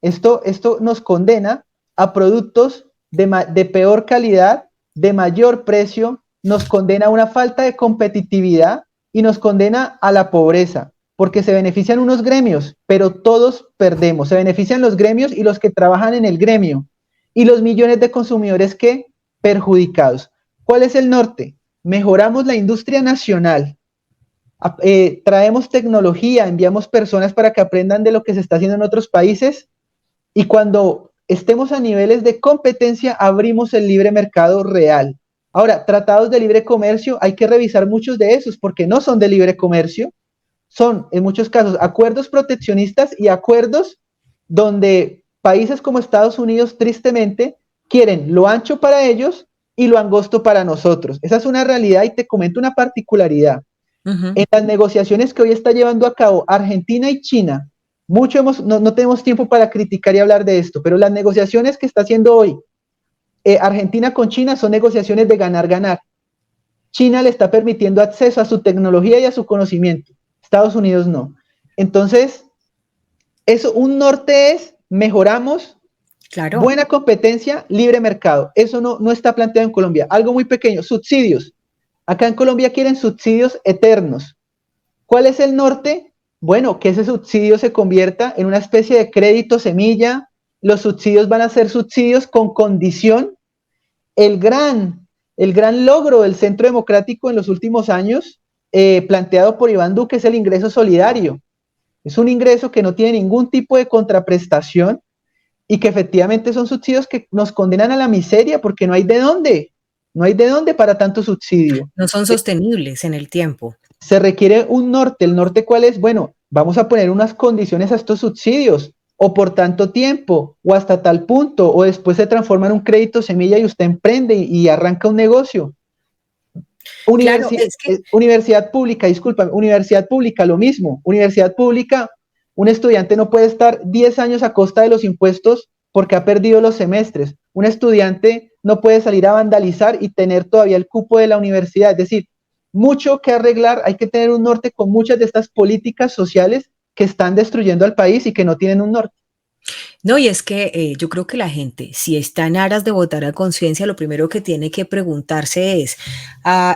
Esto nos condena a productos de peor calidad, de mayor precio, nos condena a una falta de competitividad y nos condena a la pobreza, porque se benefician unos gremios, pero todos perdemos. Se benefician los gremios y los que trabajan en el gremio. Y los millones de consumidores que perjudicados. ¿Cuál es el norte? Mejoramos la industria nacional, traemos tecnología, enviamos personas para que aprendan de lo que se está haciendo en otros países y cuando estemos a niveles de competencia, abrimos el libre mercado real. Ahora, tratados de libre comercio, hay que revisar muchos de esos porque no son de libre comercio, son en muchos casos acuerdos proteccionistas y acuerdos donde países como Estados Unidos tristemente quieren lo ancho para ellos y lo angosto para nosotros. Esa es una realidad y te comento una particularidad. En las negociaciones que hoy está llevando a cabo Argentina y China, no tenemos tiempo para criticar y hablar de esto, pero las negociaciones que está haciendo hoy Argentina con China son negociaciones de ganar-ganar. China le está permitiendo acceso a su tecnología y a su conocimiento. Estados Unidos no. Entonces, eso, un norte es mejoramos, Claro. buena competencia, libre mercado. Eso no está planteado en Colombia. Algo muy pequeño, subsidios. Acá en Colombia quieren subsidios eternos. ¿Cuál es el norte? Bueno, que ese subsidio se convierta en una especie de crédito semilla. Los subsidios van a ser subsidios con condición. El gran logro del Centro Democrático en los últimos años, planteado por Iván Duque, es el ingreso solidario. Es un ingreso que no tiene ningún tipo de contraprestación y que efectivamente son subsidios que nos condenan a la miseria porque no hay de dónde. No hay de dónde para tanto subsidio. No son sostenibles en el tiempo. Se requiere un norte. ¿El norte cuál es? Bueno, vamos a poner unas condiciones a estos subsidios, o por tanto tiempo, o hasta tal punto, o después se transforma en un crédito semilla y usted emprende y arranca un negocio. Universidad pública, lo mismo. Universidad pública, un estudiante no puede estar 10 años a costa de los impuestos porque ha perdido los semestres. Un estudiante no puede salir a vandalizar y tener todavía el cupo de la universidad. Es decir, mucho que arreglar, hay que tener un norte con muchas de estas políticas sociales que están destruyendo al país y que no tienen un norte. No, y es que yo creo que la gente, si está en aras de votar a conciencia, lo primero que tiene que preguntarse es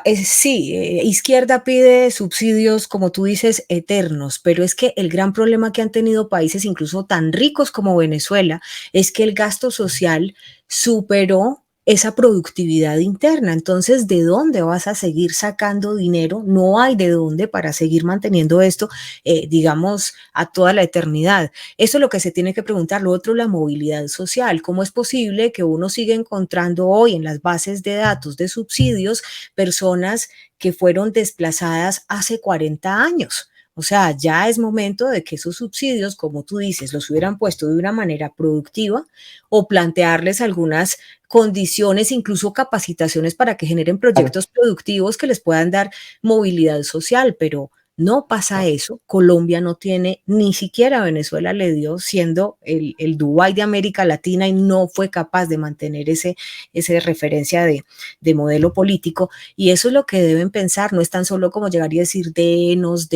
izquierda pide subsidios, como tú dices, eternos, pero es que el gran problema que han tenido países incluso tan ricos como Venezuela es que el gasto social superó esa productividad interna. Entonces, ¿de dónde vas a seguir sacando dinero? No hay de dónde para seguir manteniendo esto, digamos, a toda la eternidad. Eso es lo que se tiene que preguntar. Lo otro, la movilidad social. ¿Cómo es posible que uno siga encontrando hoy en las bases de datos de subsidios personas que fueron desplazadas hace 40 años? O sea, ya es momento de que esos subsidios, como tú dices, los hubieran puesto de una manera productiva o plantearles algunas condiciones, incluso capacitaciones para que generen proyectos productivos que les puedan dar movilidad social, pero no pasa eso. Colombia no tiene, ni siquiera Venezuela le dio, siendo el Dubái de América Latina, y no fue capaz de mantener ese referencia de modelo político. Y eso es lo que deben pensar. No es tan solo como llegar y decir denos.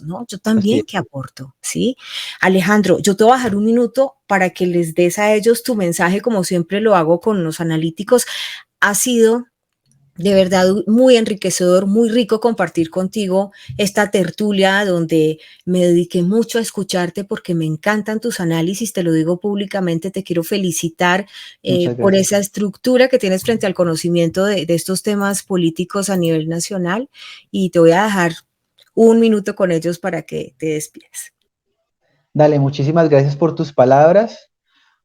No, yo también que aporto, ¿sí? Alejandro, yo te voy a dejar un minuto para que les des a ellos tu mensaje, como siempre lo hago con los analíticos. Ha sido de verdad muy enriquecedor, muy rico compartir contigo esta tertulia donde me dediqué mucho a escucharte porque me encantan tus análisis, te lo digo públicamente, te quiero felicitar por esa estructura que tienes frente al conocimiento de estos temas políticos a nivel nacional, y te voy a dejar un minuto con ellos para que te despides. Dale, muchísimas gracias por tus palabras.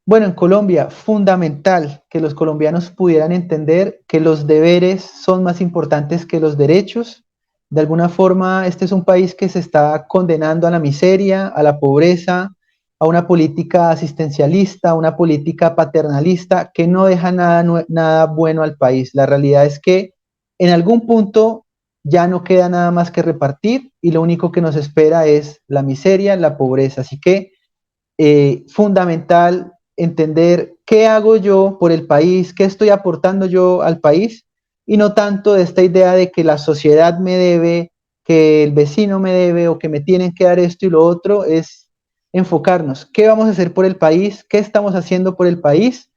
Bueno, en Colombia, fundamental que los colombianos pudieran entender que los deberes son más importantes que los derechos. De alguna forma, este es un país que se está condenando a la miseria, a la pobreza, a una política asistencialista, a una política paternalista que no deja nada bueno al país. La realidad es que en algún punto ya no queda nada más que repartir y lo único que nos espera es la miseria, la pobreza. Así que fundamental entender qué hago yo por el país, qué estoy aportando yo al país, y no tanto de esta idea de que la sociedad me debe, que el vecino me debe o que me tienen que dar esto y lo otro. Es enfocarnos, ¿qué vamos a hacer por el país? ¿Qué estamos haciendo por el país?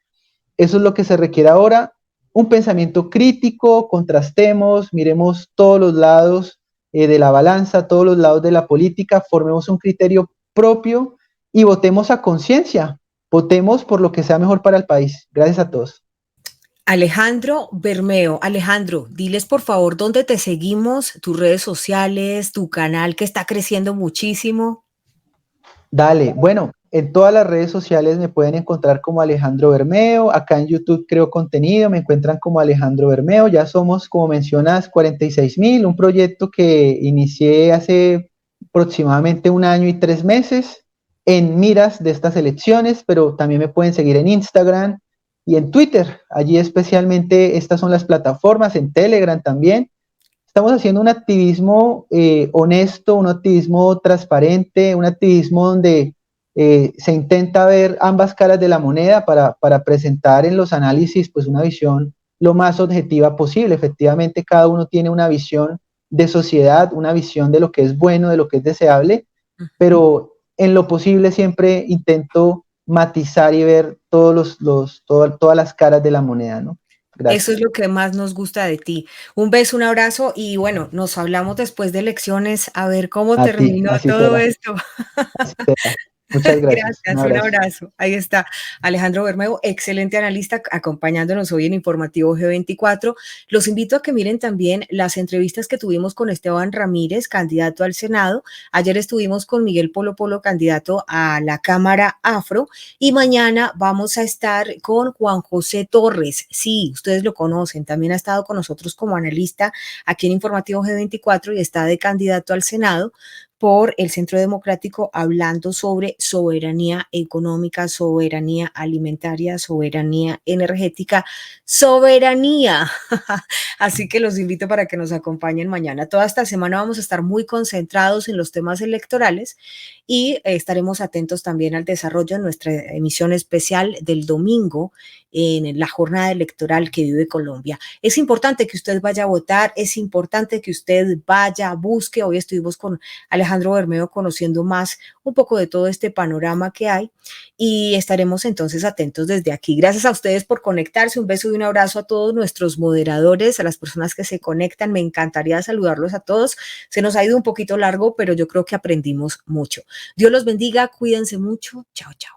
Eso es lo que se requiere ahora, un pensamiento crítico, contrastemos, miremos todos los lados de la balanza, todos los lados de la política, formemos un criterio propio y votemos a conciencia. Votemos por lo que sea mejor para el país. Gracias a todos. Alejandro Bermeo. Alejandro, diles por favor dónde te seguimos, tus redes sociales, tu canal que está creciendo muchísimo. Dale, bueno, en todas las redes sociales me pueden encontrar como Alejandro Bermeo. Acá en YouTube creo contenido, me encuentran como Alejandro Bermeo. Ya somos, como mencionas, 46.000, un proyecto que inicié hace aproximadamente 1 año y 3 meses en miras de estas elecciones, pero también me pueden seguir en Instagram y en Twitter. Allí especialmente estas son las plataformas, en Telegram también. Estamos haciendo un activismo honesto, un activismo transparente, un activismo donde se intenta ver ambas caras de la moneda para presentar en los análisis pues una visión lo más objetiva posible. Efectivamente, cada uno tiene una visión de sociedad, una visión de lo que es bueno, de lo que es deseable, pero en lo posible siempre intento matizar y ver todas las caras de la moneda, ¿no? Gracias. Eso es lo que más nos gusta de ti. Un beso, un abrazo y bueno, nos hablamos después de elecciones a ver cómo A ti, terminó así todo será, esto. así será. Muchas gracias. Un Gracias, un abrazo. abrazo. Ahí está Alejandro Bermeo, excelente analista, acompañándonos hoy en Informativo G24. Los invito a que miren también las entrevistas que tuvimos con Esteban Ramírez, candidato al Senado. Ayer estuvimos con Miguel Polo Polo, candidato a la Cámara Afro, y mañana vamos a estar con Juan José Torres. Sí, ustedes lo conocen, también ha estado con nosotros como analista aquí en Informativo G24 y está de candidato al Senado por el Centro Democrático, hablando sobre soberanía económica, soberanía alimentaria, soberanía energética, soberanía. Así que los invito para que nos acompañen mañana. Toda esta semana vamos a estar muy concentrados en los temas electorales y estaremos atentos también al desarrollo de nuestra emisión especial del domingo en la jornada electoral que vive Colombia. Es importante que usted vaya a votar, es importante que usted vaya, busque. Hoy estuvimos con Alejandro Bermeo conociendo más un poco de todo este panorama que hay y estaremos entonces atentos desde aquí. Gracias a ustedes por conectarse. Un beso y un abrazo a todos nuestros moderadores, a las personas que se conectan. Me encantaría saludarlos a todos. Se nos ha ido un poquito largo, pero yo creo que aprendimos mucho. Dios los bendiga, cuídense mucho. Chao, chao.